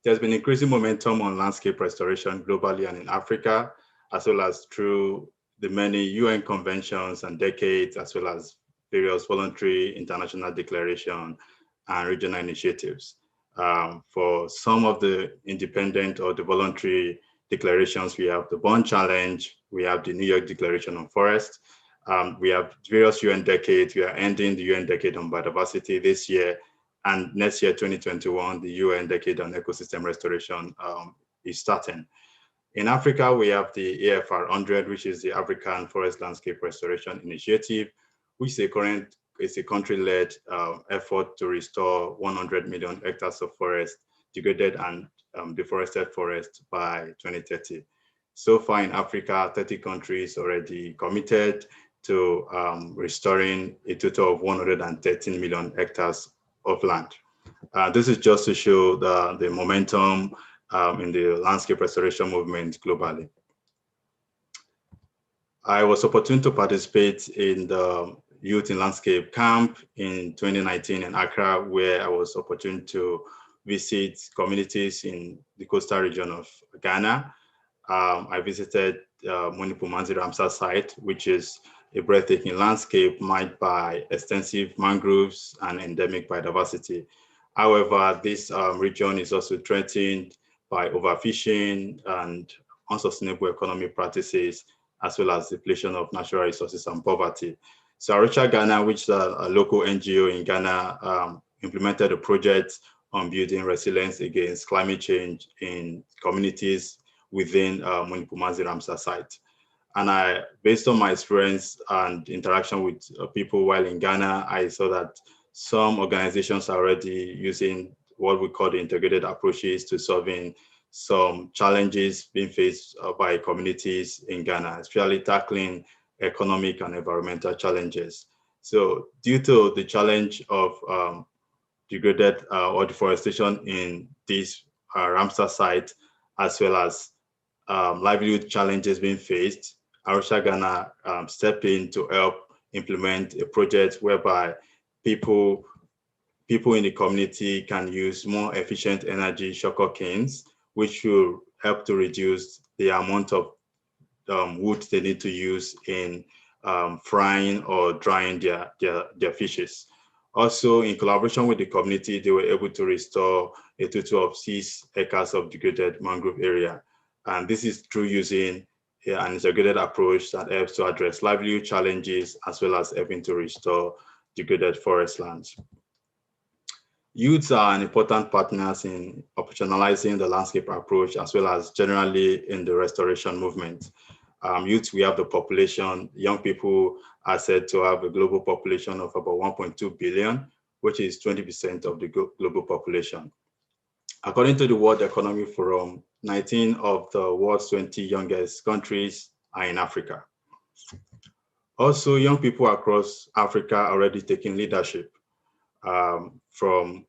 There's been increasing momentum on landscape restoration globally and in Africa, as well as through the many UN conventions and decades, as well as various voluntary international declaration and regional initiatives. For some of the independent or the voluntary declarations, we have the Bond Challenge, we have the New York Declaration on Forest, we have various UN decades. We are ending the UN Decade on Biodiversity this year, and next year, 2021, the UN Decade on Ecosystem Restoration is starting. In Africa, we have the AFR 100, which is the African Forest Landscape Restoration Initiative, which is a country-led effort to restore 100 million hectares of forest, degraded and deforested forest by 2030. So far in Africa, 30 countries already committed to restoring a total of 113 million hectares of land. This is just to show the momentum in the landscape restoration movement globally. I was opportune to participate in the Youth in Landscape Camp in 2019 in Accra, where I was opportune to visit communities in the coastal region of Ghana. I visited Munipumanzi Ramsar site, which is a breathtaking landscape marked by extensive mangroves and endemic biodiversity. However, this region is also threatened by overfishing and unsustainable economic practices, as well as depletion of natural resources and poverty. So Arocha Ghana, which is a local NGO in Ghana, implemented a project on building resilience against climate change in communities within Munipumanzi Ramsar site. And based on my experience and interaction with people while in Ghana, I saw that some organizations are already using what we call the integrated approaches to solving some challenges being faced by communities in Ghana, especially tackling economic and environmental challenges. So due to the challenge of degraded or deforestation in this Ramsar site, as well as livelihood challenges being faced, Arusha Ghana stepped in to help implement a project whereby people in the community can use more efficient energy sugar canes, which will help to reduce the amount of wood they need to use in frying or drying their fishes. Also, in collaboration with the community, they were able to restore a total of 6 acres of degraded mangrove area. And this is through using an integrated approach that helps to address livelihood challenges, as well as helping to restore degraded forest lands. Youths are an important partners in operationalizing the landscape approach, as well as generally in the restoration movement. Youth, we have the population. Young people are said to have a global population of about 1.2 billion, which is 20% of the global population. According to the World Economic Forum, 19 of the world's 20 youngest countries are in Africa. Also, young people across Africa are already taking leadership. From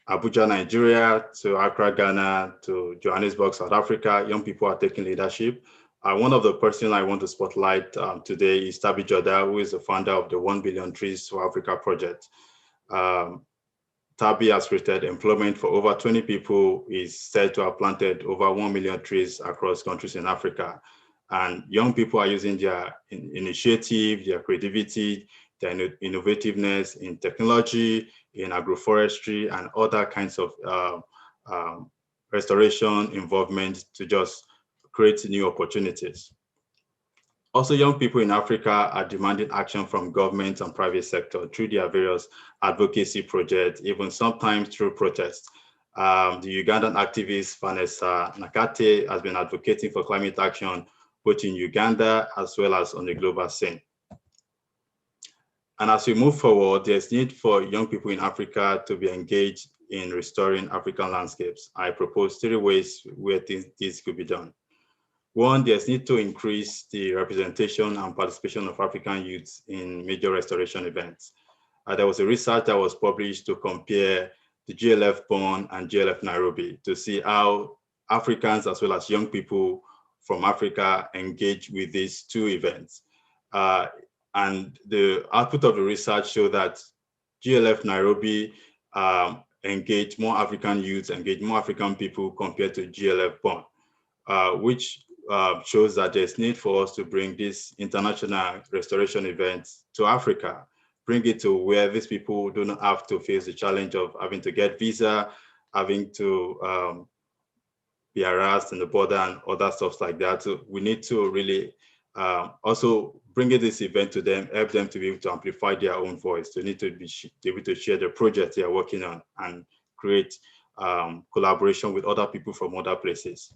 Abuja, Nigeria, to Accra, Ghana, to Johannesburg, South Africa, young people are taking leadership. One of the persons I want to spotlight today is Tabi Joda, who is the founder of the 1 Billion Trees for Africa project. Tabi has created employment for over 20 people, is said to have planted over 1 million trees across countries in Africa. And young people are using their initiative, their creativity, their innovativeness in technology, in agroforestry, and other kinds of restoration involvement to just create new opportunities. Also, young people in Africa are demanding action from government and private sector through their various advocacy projects, even sometimes through protests. The Ugandan activist Vanessa Nakate has been advocating for climate action both in Uganda as well as on the global scene. And as we move forward, there's need for young people in Africa to be engaged in restoring African landscapes. I propose 3 ways where this could be done. One, there's need to increase the representation and participation of African youths in major restoration events. There was a research that was published to compare the GLF Bonn and GLF Nairobi to see how Africans as well as young people from Africa engage with these 2 events. And the output of the research showed that GLF Nairobi engaged more African youths, engaged more African people compared to GLF Bonn, which shows that there's need for us to bring these international restoration events to Africa. bring it to where these people do not have to face the challenge of having to get visa, having to be harassed in the border and other stuff like that. So we need to really also bring this event to them, help them to be able to amplify their own voice. They need to be able to share the project they are working on and create collaboration with other people from other places.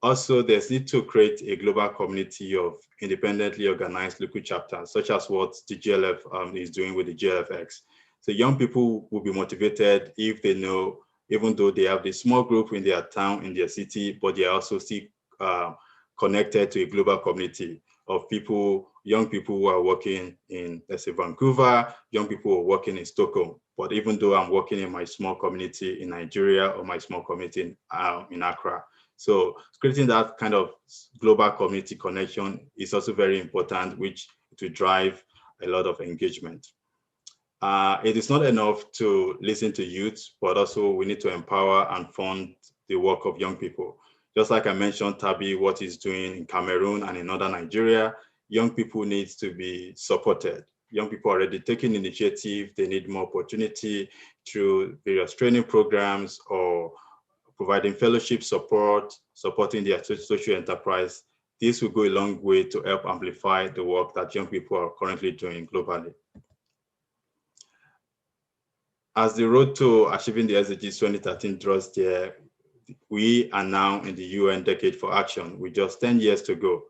Also, there's need to create a global community of independently organized local chapters, such as what the GLF is doing with the GLFX. So young people will be motivated if they know, even though they have this small group in their town, in their city, but they are also still connected to a global community of people, young people who are working in, let's say, Vancouver, young people who are working in Stockholm. But even though I'm working in my small community in Nigeria or my small community in Accra. So creating that kind of global community connection is also very important, which to drive a lot of engagement. It is not enough to listen to youth, but also we need to empower and fund the work of young people. Just like I mentioned, Tabi, what he's doing in Cameroon and in northern Nigeria, young people need to be supported. Young people are already taking initiative. They need more opportunity through various training programs or providing fellowship support, supporting their social enterprise. This will go a long way to help amplify the work that young people are currently doing globally. As the road to achieving the SDGs 2013 draws near, we are now in the UN Decade for Action with just 10 years to go.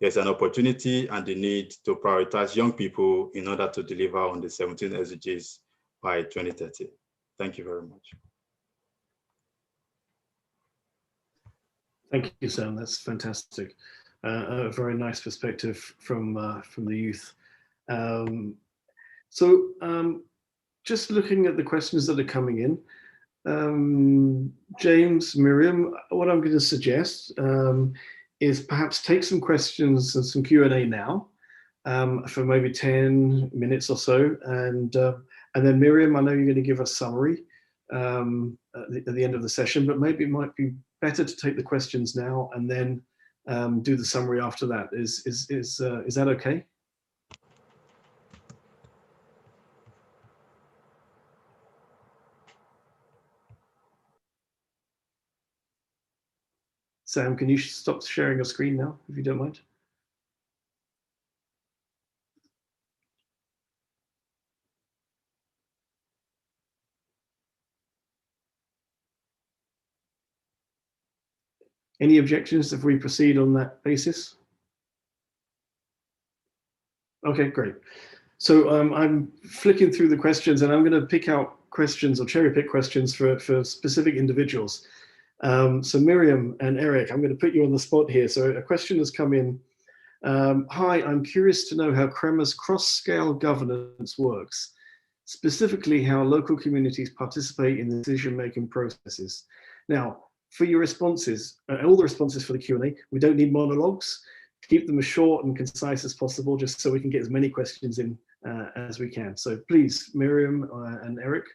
There's an opportunity and the need to prioritize young people in order to deliver on the 17 SDGs by 2030. Thank you very much. Thank you, Sam. That's fantastic. A very nice perspective from the youth. Just looking at the questions that are coming in, James, Miriam, what I'm going to suggest is perhaps take some questions and some Q&A now for maybe 10 minutes or so, and then Miriam, I know you're going to give a summary at the end of the session, but maybe it might be better to take the questions now and then do the summary after that. Is that okay? Sam, can you stop sharing your screen now, if you don't mind? Any objections if we proceed on that basis? Okay, great. So I'm flicking through the questions and I'm going to pick out questions or cherry pick questions for specific individuals. So Miriam and Eric, I'm going to put you on the spot here. So a question has come in. Hi, I'm curious to know how CREMA's cross-scale governance works, specifically how local communities participate in the decision-making processes. Now, for your responses, all the responses for the Q&A, we don't need monologues. Keep them as short and concise as possible, just so we can get as many questions in as we can. So please, Miriam and Eric,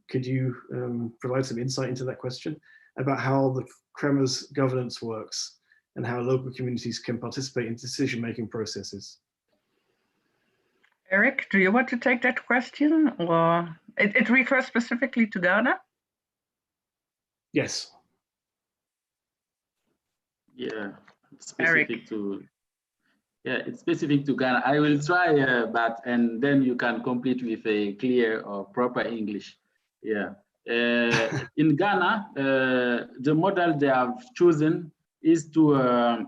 could you provide some insight into that question about how the CREMA's governance works and how local communities can participate in decision-making processes? Eric, do you want to take that question, or it refers specifically to Ghana? Yes. Yeah, it's specific to it's specific to Ghana. I will try, but and then you can complete with a clear or proper English. Yeah. In Ghana, the model they have chosen is to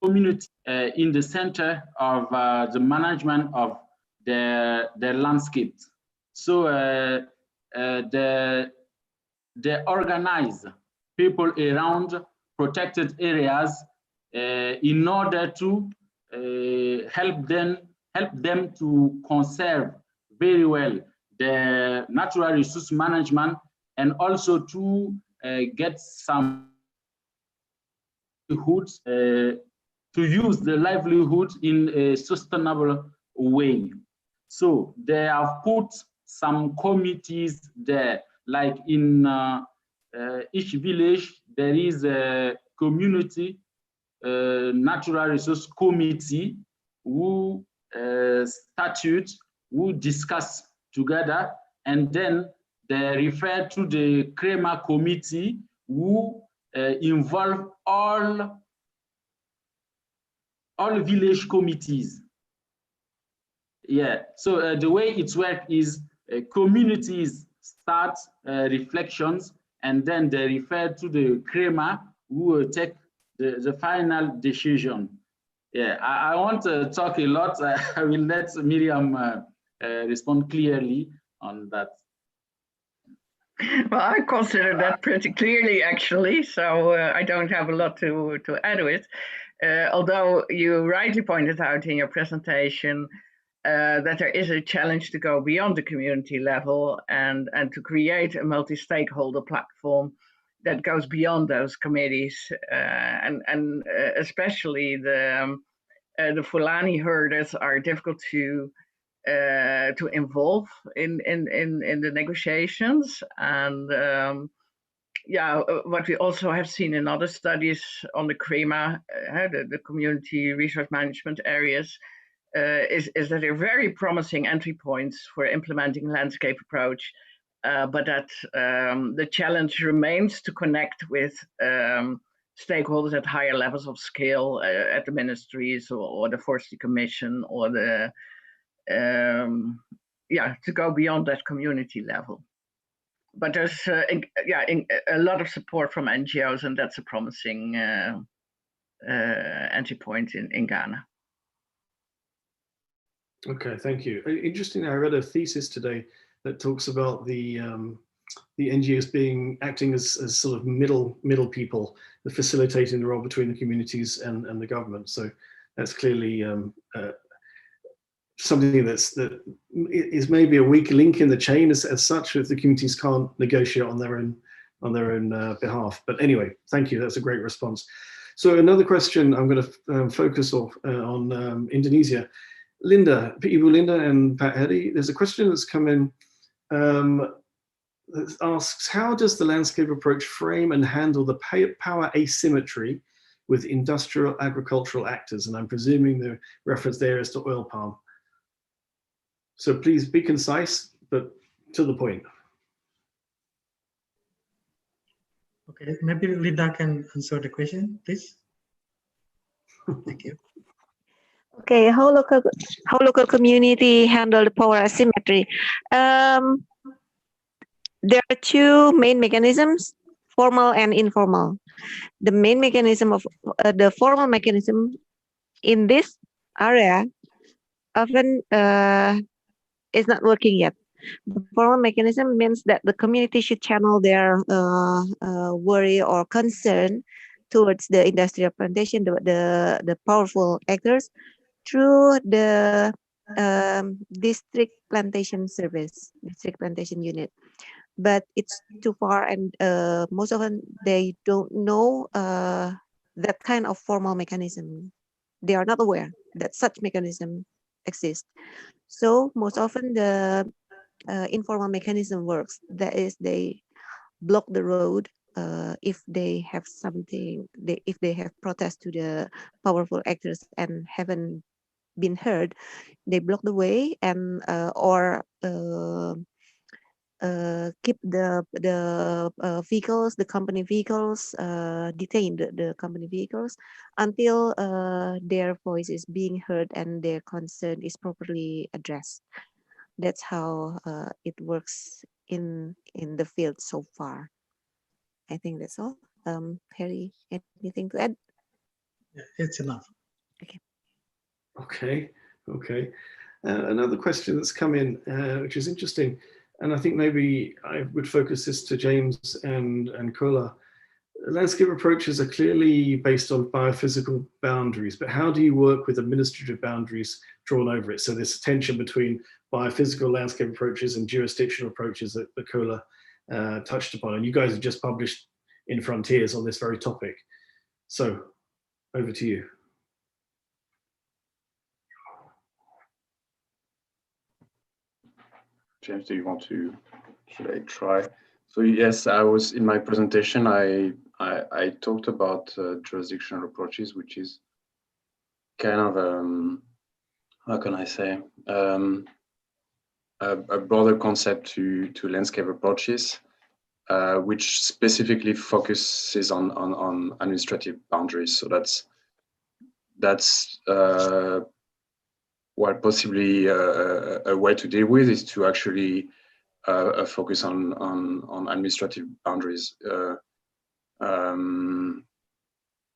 community in the center of the management of their landscape. So they organize people around protected areas in order to help them to conserve very well the natural resource management, and also to get some livelihoods, to use the livelihood in a sustainable way. So they have put some committees there, like in each village, there is a community natural resource committee who statute, who discuss together, and then they refer to the CREMA committee, who involve all village committees. Yeah, so the way it works is communities start reflections, and then they refer to the CREMA, who will take the final decision. Yeah, I want to talk a lot. I will let Miriam respond clearly on that. Well, I consider that pretty clearly, actually, so I don't have a lot to add to it. Although you rightly pointed out in your presentation that there is a challenge to go beyond the community level and to create a multi-stakeholder platform that goes beyond those committees, and especially the Fulani herders are difficult to involve in the negotiations. And yeah, what we also have seen in other studies on the CREMA, the community resource management areas, is that they're very promising entry points for implementing landscape approach, but that the challenge remains to connect with stakeholders at higher levels of scale, at the ministries or the Forestry Commission, or the to go beyond that community level. But there's a lot of support from NGOs, and that's a promising entry point in Ghana. Okay, thank you. Interestingly, I read a thesis today that talks about the NGOs acting as sort of middle people, the facilitating the role between the communities and the government. So that's clearly something that is maybe a weak link in the chain as such, if the communities can't negotiate on their own behalf. But anyway, thank you. That's a great response. So another question I'm going to focus on Indonesia. Linda, Ibu Linda and Pat Hedy, there's a question that's come in that asks, how does the landscape approach frame and handle the power asymmetry with industrial agricultural actors? And I'm presuming the reference there is to oil palm. So please be concise, but to the point. Okay, maybe Linda can answer the question, please. Thank you. Okay, how local community handle the power asymmetry? There are two main mechanisms, formal and informal. The main mechanism of the formal mechanism in this area often is not working yet. The formal mechanism means that the community should channel their worry or concern towards the industrial plantation, the powerful actors, through the district plantation service, district plantation unit. But it's too far, and most often they don't know that kind of formal mechanism. They are not aware that such mechanism exists. So most often the informal mechanism works. That is, they block the road if they have something, if they have protest to the powerful actors and haven't been heard, they block the way and or keep the vehicles, the company vehicles, detain the company vehicles until their voice is being heard and their concern is properly addressed. That's how it works in the field so far. I think that's all. Harry, anything to add? Yeah, it's enough. Okay. Another question that's come in, which is interesting, and I think maybe I would focus this to James and Kola. Landscape approaches are clearly based on biophysical boundaries, but how do you work with administrative boundaries drawn over it? So this tension between biophysical landscape approaches and jurisdictional approaches that Kola touched upon, and you guys have just published in Frontiers on this very topic. So over to you. James, do you want to, should I try? So yes, I was in my presentation, I talked about jurisdictional approaches, which is kind of how can I say, a broader concept to landscape approaches, which specifically focuses on administrative boundaries. So that's what possibly a way to deal with is to actually focus on administrative boundaries.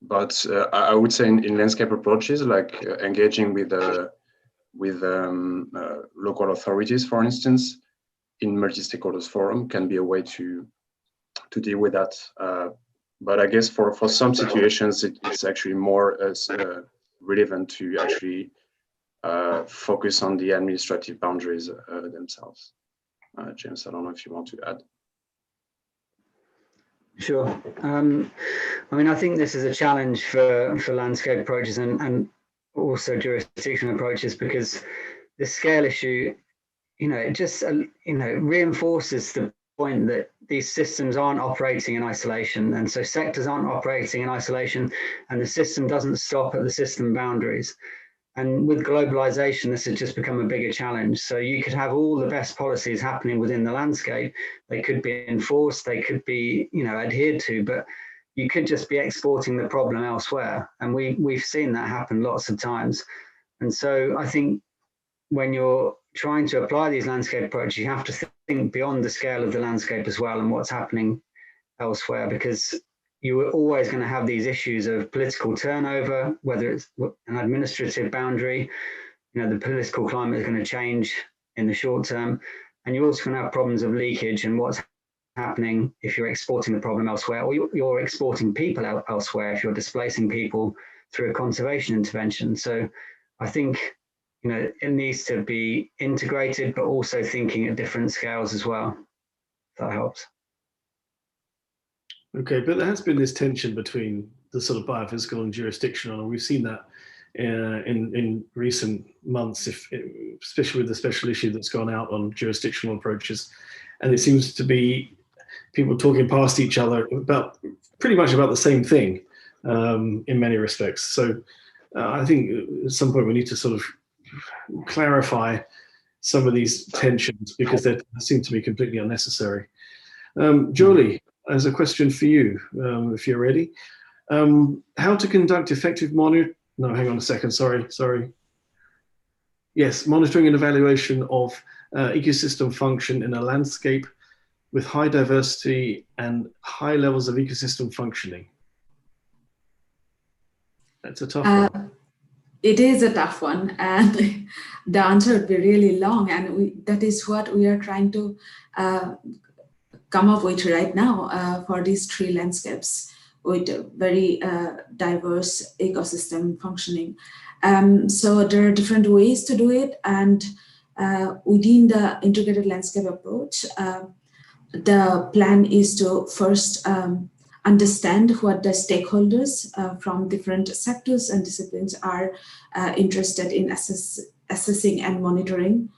But I would say in landscape approaches, like engaging with local authorities, for instance, in multi-stakeholders forum can be a way to deal with that. But I guess for some situations, it's actually more relevant to actually focus on the administrative boundaries themselves. James, I don't know if you want to add. Sure. I mean, I think this is a challenge for landscape approaches and also jurisdictional approaches, because the scale issue, it just, reinforces the point that these systems aren't operating in isolation. And so sectors aren't operating in isolation, and the system doesn't stop at the system boundaries. And with globalization, this has just become a bigger challenge. So you could have all the best policies happening within the landscape. They could be enforced, they could be, adhered to, but you could just be exporting the problem elsewhere. And we've seen that happen lots of times. And so I think when you're trying to apply these landscape approaches, you have to think beyond the scale of the landscape as well and what's happening elsewhere, because you are always going to have these issues of political turnover, whether it's an administrative boundary, the political climate is going to change in the short term. And you're also going to have problems of leakage and what's happening if you're exporting the problem elsewhere, or you're exporting people elsewhere if you're displacing people through a conservation intervention. So I think, it needs to be integrated, but also thinking at different scales as well. If that helps. Okay, but there has been this tension between the sort of biophysical and jurisdictional, and we've seen that in recent months, especially with the special issue that's gone out on jurisdictional approaches. And it seems to be people talking past each other about pretty much about the same thing in many respects. So I think at some point we need to sort of clarify some of these tensions, because they seem to be completely unnecessary. Jolie, as a question for you, if you're ready. How to conduct effective monitoring? No, hang on a second. Sorry. Yes, monitoring and evaluation of ecosystem function in a landscape with high diversity and high levels of ecosystem functioning. That's a tough one. It is a tough one, and the answer would be really long, and that is what we are trying to come up with right now for these tree landscapes with very diverse ecosystem functioning. So there are different ways to do it, and within the integrated landscape approach, the plan is to first understand what the stakeholders from different sectors and disciplines are interested in assessing and monitoring,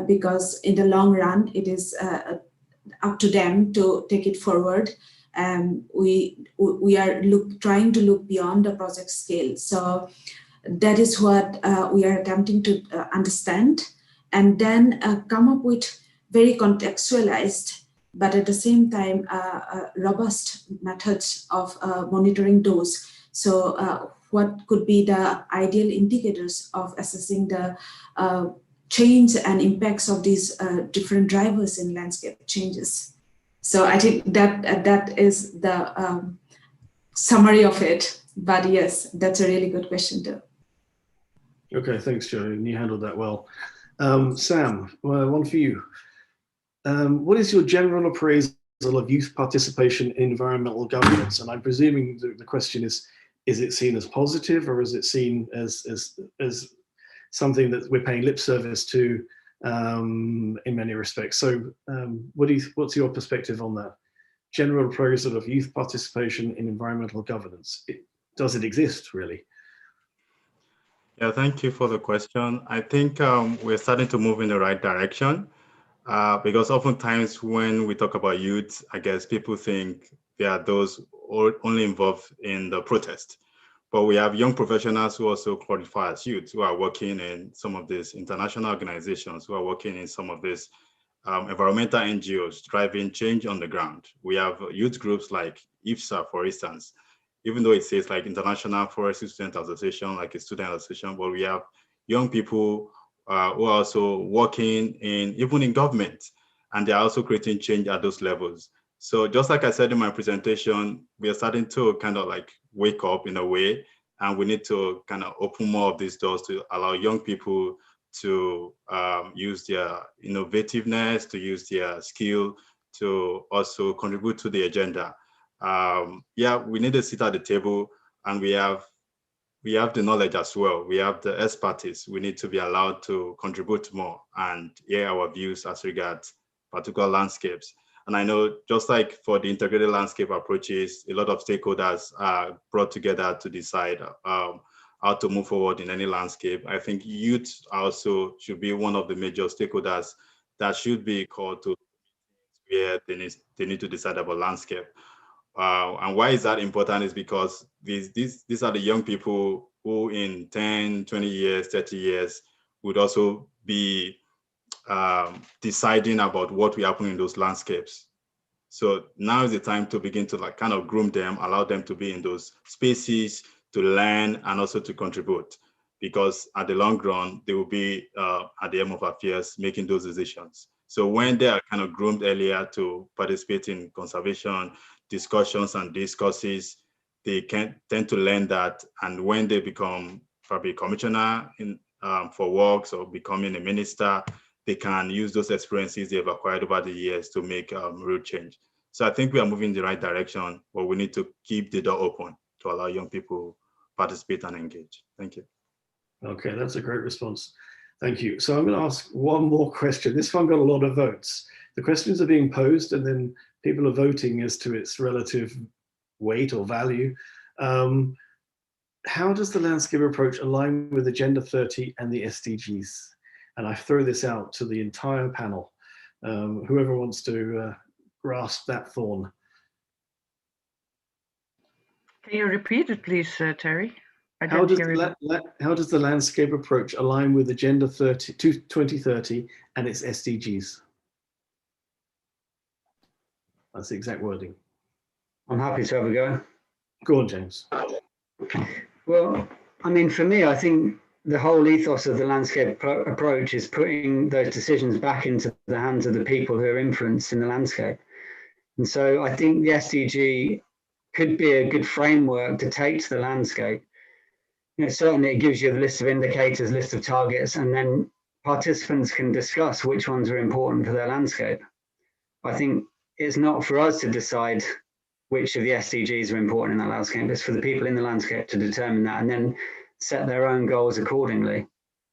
because in the long run, it is up to them to take it forward. We are trying to look beyond the project scale. So that is what we are attempting to understand, and then come up with very contextualized, but at the same time, robust methods of monitoring those. So what could be the ideal indicators of assessing the change and impacts of these different drivers in landscape changes? So I think that is the summary of it. But yes, that's a really good question too. Okay, thanks, Joe. You handled that well. Sam, one for you. What is your general appraisal of youth participation in environmental governance? And I'm presuming the question is it seen as positive, or is it seen as something that we're paying lip service to in many respects? So what's your perspective on that? General appraisal of youth participation in environmental governance. Does it exist, really? Yeah, thank you for the question. I think we're starting to move in the right direction. Because oftentimes when we talk about youth, I guess people think they are those only involved in the protest. but we have young professionals who also qualify as youth, who are working in some of these international organizations, who are working in some of these environmental NGOs, driving change on the ground. We have youth groups like IFSA, for instance, even though it says like International Forestry Student Association, like a student association, but we have young people who are also working even in government, and they're also creating change at those levels. So just like I said in my presentation, we are starting to kind of like wake up in a way, and we need to kind of open more of these doors to allow young people to use their innovativeness, to use their skill, to also contribute to the agenda. Yeah, we need to sit at the table, and we have the knowledge as well. We have the expertise. We need to be allowed to contribute more and hear our views as regards particular landscapes. And I know just like for the integrated landscape approaches, a lot of stakeholders are brought together to decide how to move forward in any landscape. I think youth also should be one of the major stakeholders that should be called to where they need to decide about landscape. And why is that important is because these are the young people who in 10, 20 years, 30 years would also be deciding about what will happen in those landscapes. So now is the time to begin to like kind of groom them, allow them to be in those spaces, to learn and also to contribute, because at the long run, they will be at the end of affairs making those decisions. So when they are kind of groomed earlier to participate in conservation discussions and discourses, they can tend to learn that. And when they become probably commissioner for works or becoming a minister, they can use those experiences they've acquired over the years to make real change. So I think we are moving in the right direction, but we need to keep the door open to allow young people participate and engage. Thank you. Okay, that's a great response. Thank you. So I'm going to ask one more question. This one got a lot of votes. The questions are being posed and then people are voting as to its relative weight or value. How does the landscape approach align with Agenda 30 and the SDGs? And I throw this out to the entire panel. Whoever wants to grasp that thorn. Can you repeat it, please, Terry? How does the landscape approach align with Agenda 2030 and its SDGs? That's the exact wording. I'm happy to have a go. Go on, James. Well, I mean, for me, I think the whole ethos of the landscape approach is putting those decisions back into the hands of the people who are influenced in the landscape. And so I think the SDG could be a good framework to take to the landscape. You know, certainly it gives you a list of indicators, list of targets, and then participants can discuss which ones are important for their landscape. I think it's not for us to decide which of the SDGs are important in that landscape. It's for the people in the landscape to determine that and then set their own goals accordingly.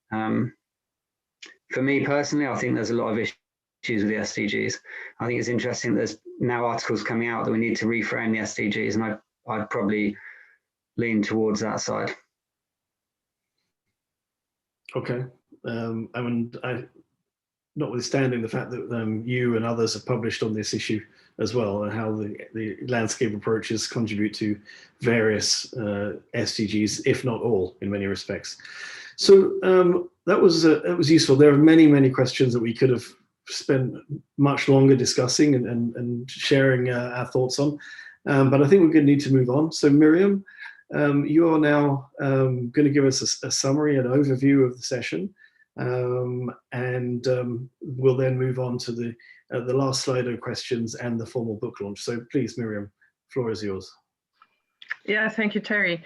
For me personally, I think there's a lot of issues with the SDGs. I think it's interesting there's now articles coming out that we need to reframe the SDGs, and I'd probably lean towards that side. Okay. I mean, notwithstanding the fact that you and others have published on this issue as well, and how the landscape approaches contribute to various SDGs, if not all, in many respects. So that was useful. There are many questions that we could have spent much longer discussing and sharing our thoughts on, but I think we're going to need to move on. So Miriam, you are now going to give us a summary, an overview of the session, and we'll then move on to the last Slido questions and the formal book launch. So please, Miriam, floor is yours. Yeah, thank you, Terry.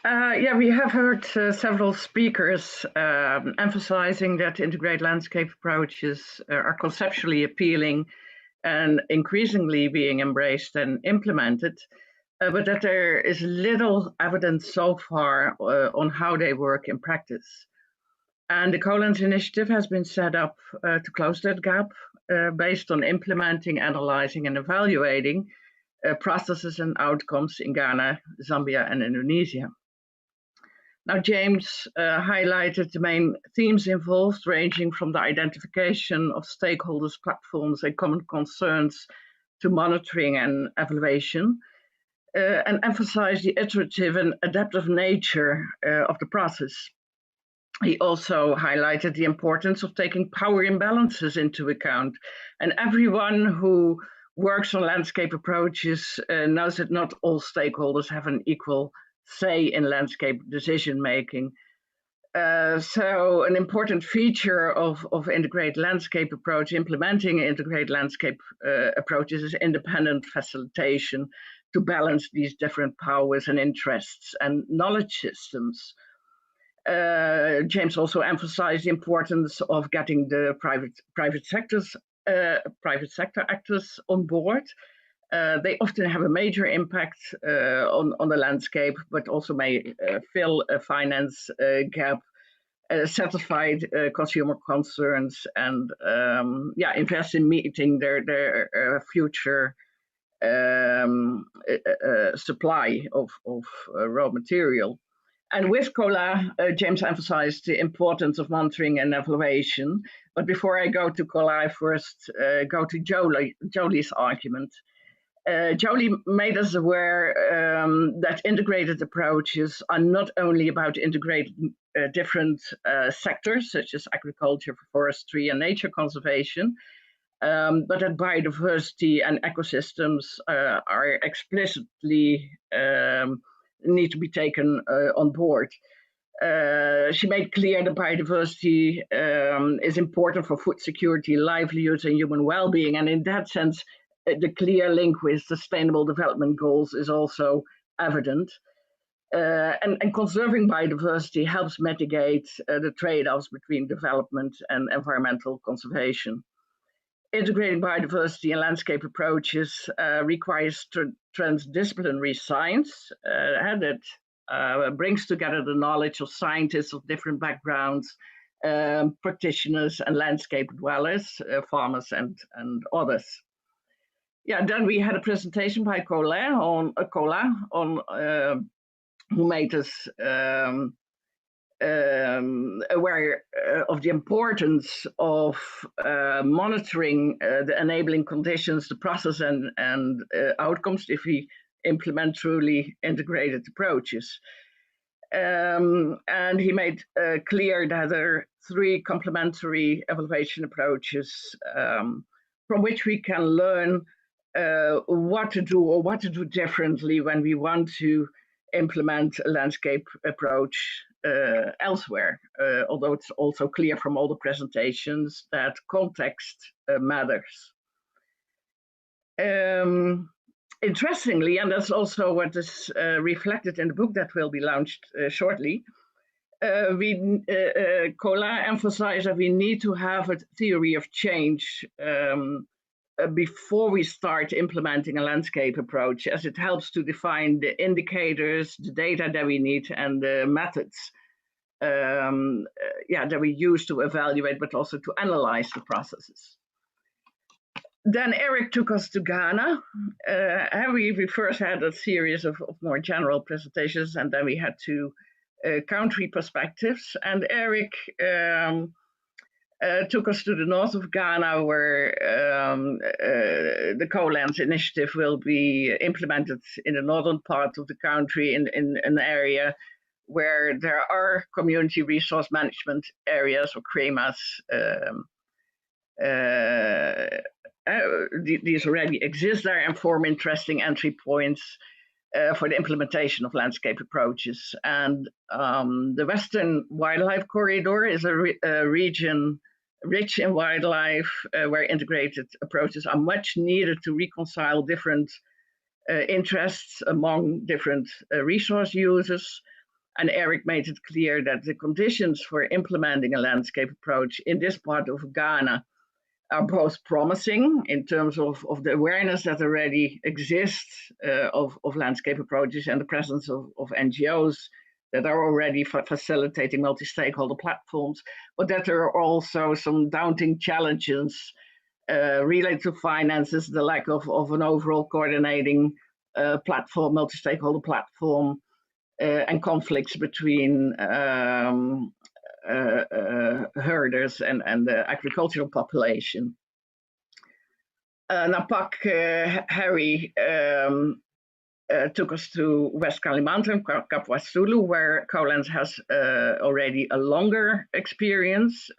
Yeah, we have heard several speakers emphasizing that integrated landscape approaches are conceptually appealing and increasingly being embraced and implemented, but that there is little evidence so far on how they work in practice. And the Collins Initiative has been set up to close that gap based on implementing, analyzing, and evaluating processes and outcomes in Ghana, Zambia, and Indonesia. Now, James highlighted the main themes involved, ranging from the identification of stakeholders, platforms, and common concerns to monitoring and evaluation. and emphasized the iterative and adaptive nature of the process. He also highlighted the importance of taking power imbalances into account. And everyone who works on landscape approaches knows that not all stakeholders have an equal say in landscape decision making. So an important feature of integrated landscape approach, implementing integrated landscape approaches, is independent facilitation to balance these different powers and interests and knowledge systems. James also emphasized the importance of getting the private sector actors on board. They often have a major impact on the landscape, but also may fill a finance gap, satisfied consumer concerns, and invest in meeting their future supply of raw material. And with COLA, James emphasized the importance of monitoring and evaluation. But before I go to COLA, I first go to Jolie's argument. Jolie made us aware that integrated approaches are not only about integrating different sectors, such as agriculture, forestry, and nature conservation, but that biodiversity and ecosystems are explicitly need to be taken on board. She made clear that biodiversity is important for food security, livelihoods, and human well-being. And in that sense, the clear link with Sustainable Development Goals is also evident. And conserving biodiversity helps mitigate the trade-offs between development and environmental conservation. Integrating biodiversity and landscape approaches requires transdisciplinary science that brings together the knowledge of scientists of different backgrounds, practitioners and landscape dwellers, farmers and others. Yeah, then we had a presentation by Cola on who made us aware of the importance of monitoring the enabling conditions, the process and outcomes if we implement truly integrated approaches. And he made clear that there are 3 complementary evaluation approaches from which we can learn what to do or what to do differently when we want to implement a landscape approach elsewhere, although it's also clear from all the presentations that context matters. Interestingly, and that's also what is reflected in the book that will be launched shortly, Cola emphasized that we need to have a theory of change before we start implementing a landscape approach, as it helps to define the indicators, the data that we need, and the methods that we use to evaluate, but also to analyze the processes. Then Eric took us to Ghana. We first had a series of more general presentations, and then we had 2 country perspectives. And Eric took us to the north of Ghana, where the CoLands initiative will be implemented in the northern part of the country, in an area where there are community resource management areas, or CREMAs. These already exist there and form interesting entry points for the implementation of landscape approaches. And the Western Wildlife Corridor is a region rich in wildlife, where integrated approaches are much needed to reconcile different interests among different resource users. And Eric made it clear that the conditions for implementing a landscape approach in this part of Ghana are both promising in terms of the awareness that already exists of landscape approaches and the presence of NGOs that are already facilitating multi-stakeholder platforms, but that there are also some daunting challenges related to finances, the lack of an overall coordinating platform, multi-stakeholder platform, and conflicts between herders and the agricultural population. Napak Harry took us to West Kalimantan, Kapuas Zulu, where Colan's has already a longer experience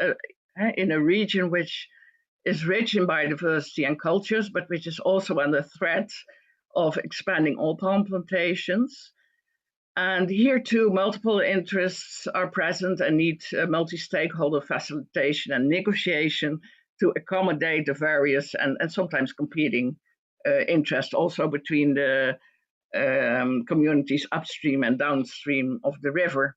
in a region which is rich in biodiversity and cultures, but which is also under threat of expanding oil palm plantations. And here too, multiple interests are present and need multi-stakeholder facilitation and negotiation to accommodate the various and sometimes competing interests also between the communities upstream and downstream of the river.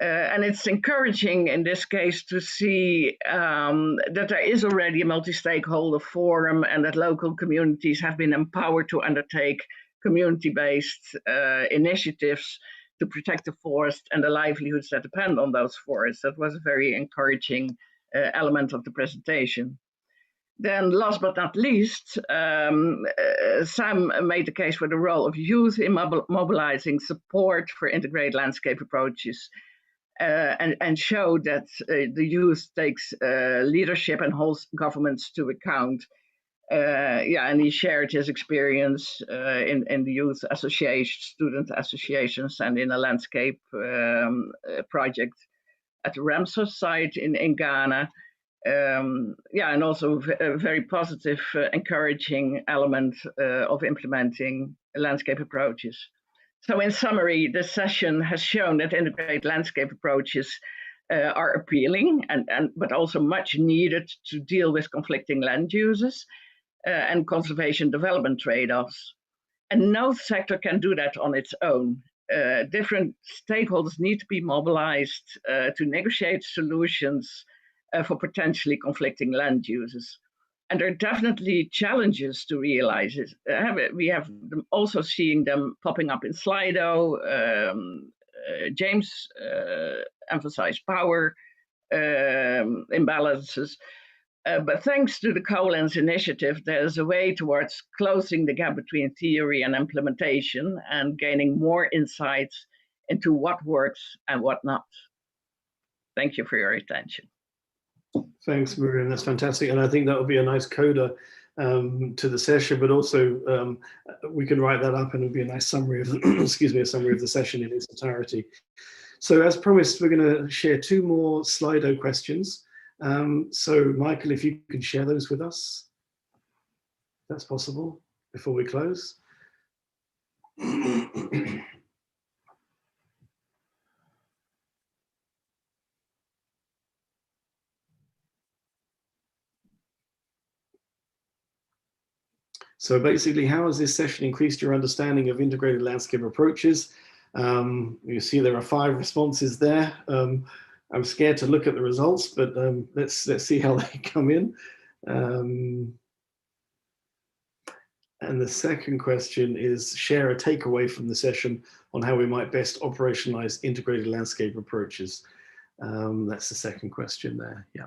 And it's encouraging in this case to see that there is already a multi-stakeholder forum and that local communities have been empowered to undertake community-based initiatives to protect the forest and the livelihoods that depend on those forests. That was a very encouraging element of the presentation. Then last but not least, Sam made the case for the role of youth in mobilizing support for integrated landscape approaches and showed that the youth takes leadership and holds governments to account. And he shared his experience in the youth associations, student associations, and in a landscape project at the Ramsar site in Ghana. And also a very positive, encouraging element of implementing landscape approaches. So in summary, the session has shown that integrated landscape approaches are appealing but also much needed to deal with conflicting land uses and conservation development trade-offs. And no sector can do that on its own. Different stakeholders need to be mobilized to negotiate solutions for potentially conflicting land uses. And there are definitely challenges to realize it. We have also seeing them popping up in Slido. James emphasized power imbalances. But thanks to the Colan's initiative, there's a way towards closing the gap between theory and implementation and gaining more insights into what works and what not. Thank you for your attention. Thanks, Miriam. That's fantastic. And I think that will be a nice coda to the session, but also we can write that up and it'll be a nice summary of, a summary of the session in its entirety. So as promised, we're going to share 2 more Slido questions. So Michael, if you could share those with us, if that's possible, before we close. So basically, how has this session increased your understanding of integrated landscape approaches? You see there are 5 responses there. I'm scared to look at the results, but let's see how they come in. And the second question is, share a takeaway from the session on how we might best operationalize integrated landscape approaches. That's the second question there, yeah.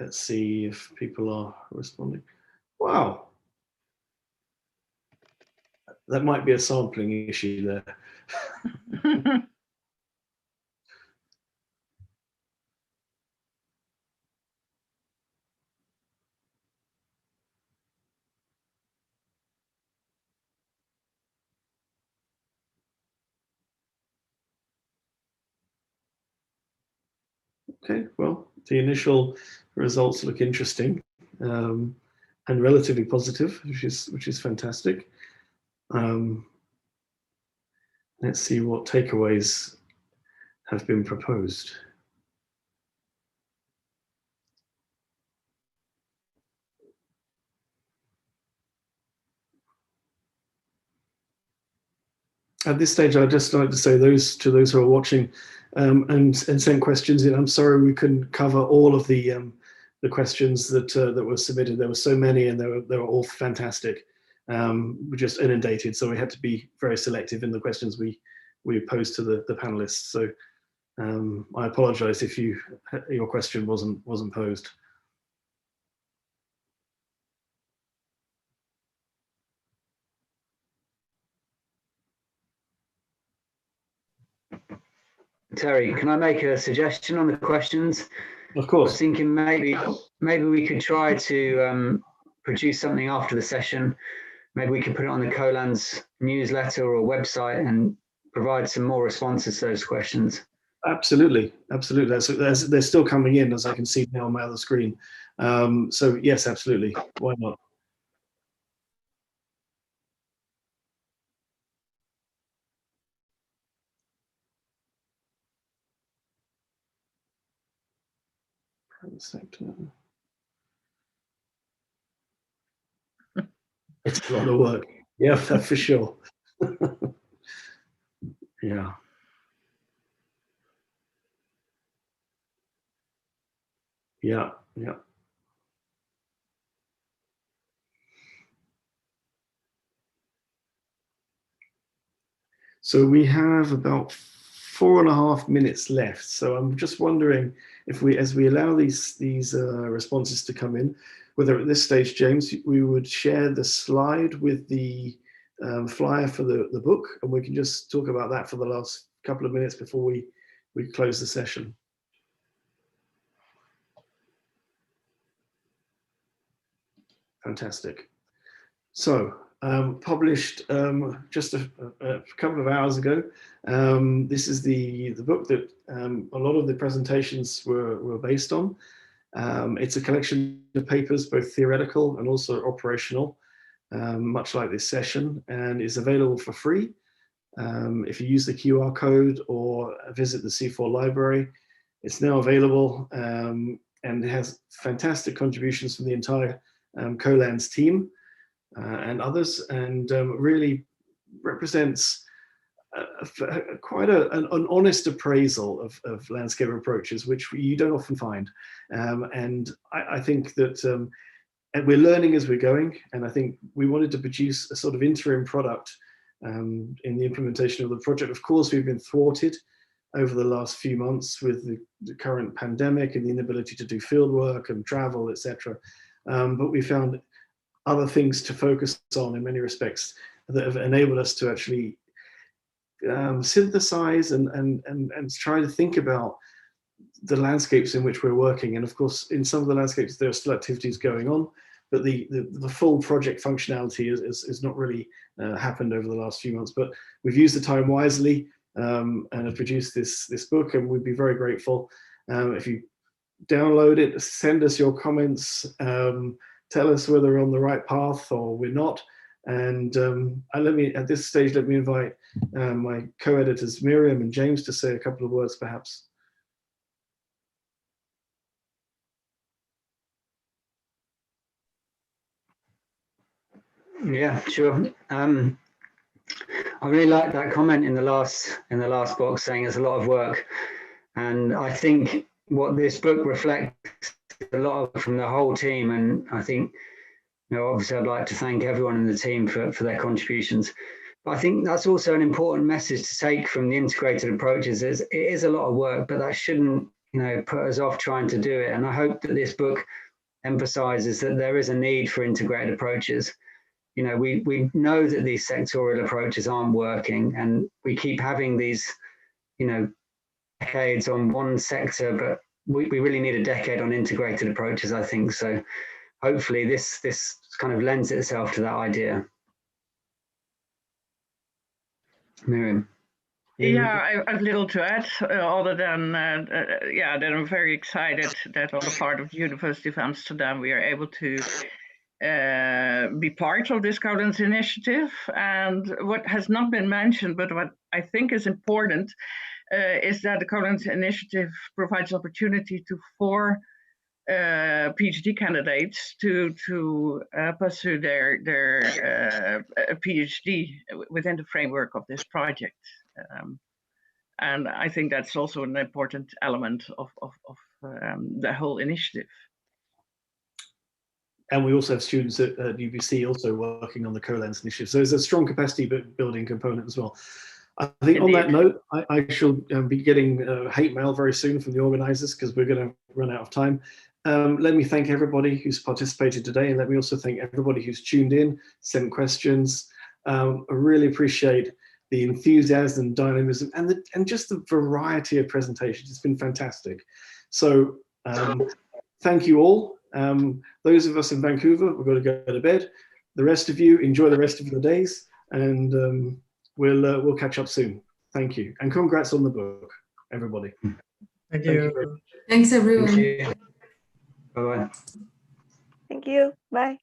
Let's see if people are responding. Wow. That might be a sampling issue there. Okay, well, the initial results look interesting and relatively positive, which is fantastic. Let's see what takeaways have been proposed. At this stage, I'd just like to say to those who are watching and sent questions in, I'm sorry we couldn't cover all of the questions that were submitted. There were so many, and they were all fantastic. We're just inundated, so we had to be very selective in the questions we posed to the panelists. So I apologize if your question wasn't posed. Terry, can I make a suggestion on the questions? Of I course. was thinking maybe we could try to produce something after the session. Maybe we could put it on the CoLANS newsletter or website and provide some more responses to those questions. Absolutely, absolutely. They're still coming in, as I can see now on my other screen. So yes, absolutely. Why not? It's a lot of work. Yeah, for sure. Yeah. Yeah, yeah. So we have about 4.5 minutes left. So I'm just wondering if as we allow these responses to come in, whether at this stage, James, we would share the slide with the flyer for the book, and we can just talk about that for the last couple of minutes before we close the session. Fantastic. So published just a couple of hours ago. This is the book that a lot of the presentations were based on. It's a collection of papers, both theoretical and also operational, much like this session, and is available for free. If you use the QR code or visit the C4 library, it's now available and it has fantastic contributions from the entire CoLANS team. And others, and really represents quite an honest appraisal of landscape approaches, which you don't often find. And I think that and we're learning as we're going, and I think we wanted to produce a sort of interim product in the implementation of the project. Of course, we've been thwarted over the last few months with the current pandemic and the inability to do field work and travel, etc. But we found other things to focus on in many respects that have enabled us to actually synthesize and try to think about the landscapes in which we're working. And of course, in some of the landscapes, there are still activities going on, but the full project functionality is not really happened over the last few months. But we've used the time wisely and have produced this book, and we'd be very grateful if you download it, send us your comments, tell us whether we're on the right path or we're not. And at this stage, let me invite my co-editors Miriam and James to say a couple of words, perhaps. Yeah, sure. I really like that comment in the last box saying it's a lot of work, and I think what this book reflects a lot of from the whole team. And I think, obviously I'd like to thank everyone in the team for their contributions. But I think that's also an important message to take from the integrated approaches. It is a lot of work, but that shouldn't, put us off trying to do it. And I hope that this book emphasizes that there is a need for integrated approaches. We know that these sectorial approaches aren't working, and we keep having these, decades on one sector, but we really need a decade on integrated approaches, I think. So hopefully this kind of lends itself to that idea. Miriam. Yeah, I have little to add, other than that I'm very excited that on the part of the University of Amsterdam we are able to be part of this CoLANS initiative. And what has not been mentioned, but what I think is important, is that the CoLANS initiative provides opportunity for PhD candidates to pursue their PhD within the framework of this project. And I think that's also an important element of the whole initiative. And we also have students at UBC also working on the CoLANS initiative. So there's a strong capacity building component as well. I think Indeed. On that note, I shall be getting hate mail very soon from the organizers because we're going to run out of time. Let me thank everybody who's participated today, and let me also thank everybody who's tuned in, sent questions. I really appreciate the enthusiasm, dynamism, and just the variety of presentations. It's been fantastic. So Thank you all. Those of us in Vancouver, we're going to go to bed. The rest of you, enjoy the rest of your days, and we'll catch up soon. Thank you, and congrats on the book, everybody. Thank you. Thanks, everyone. Bye-bye. Thank you. Bye.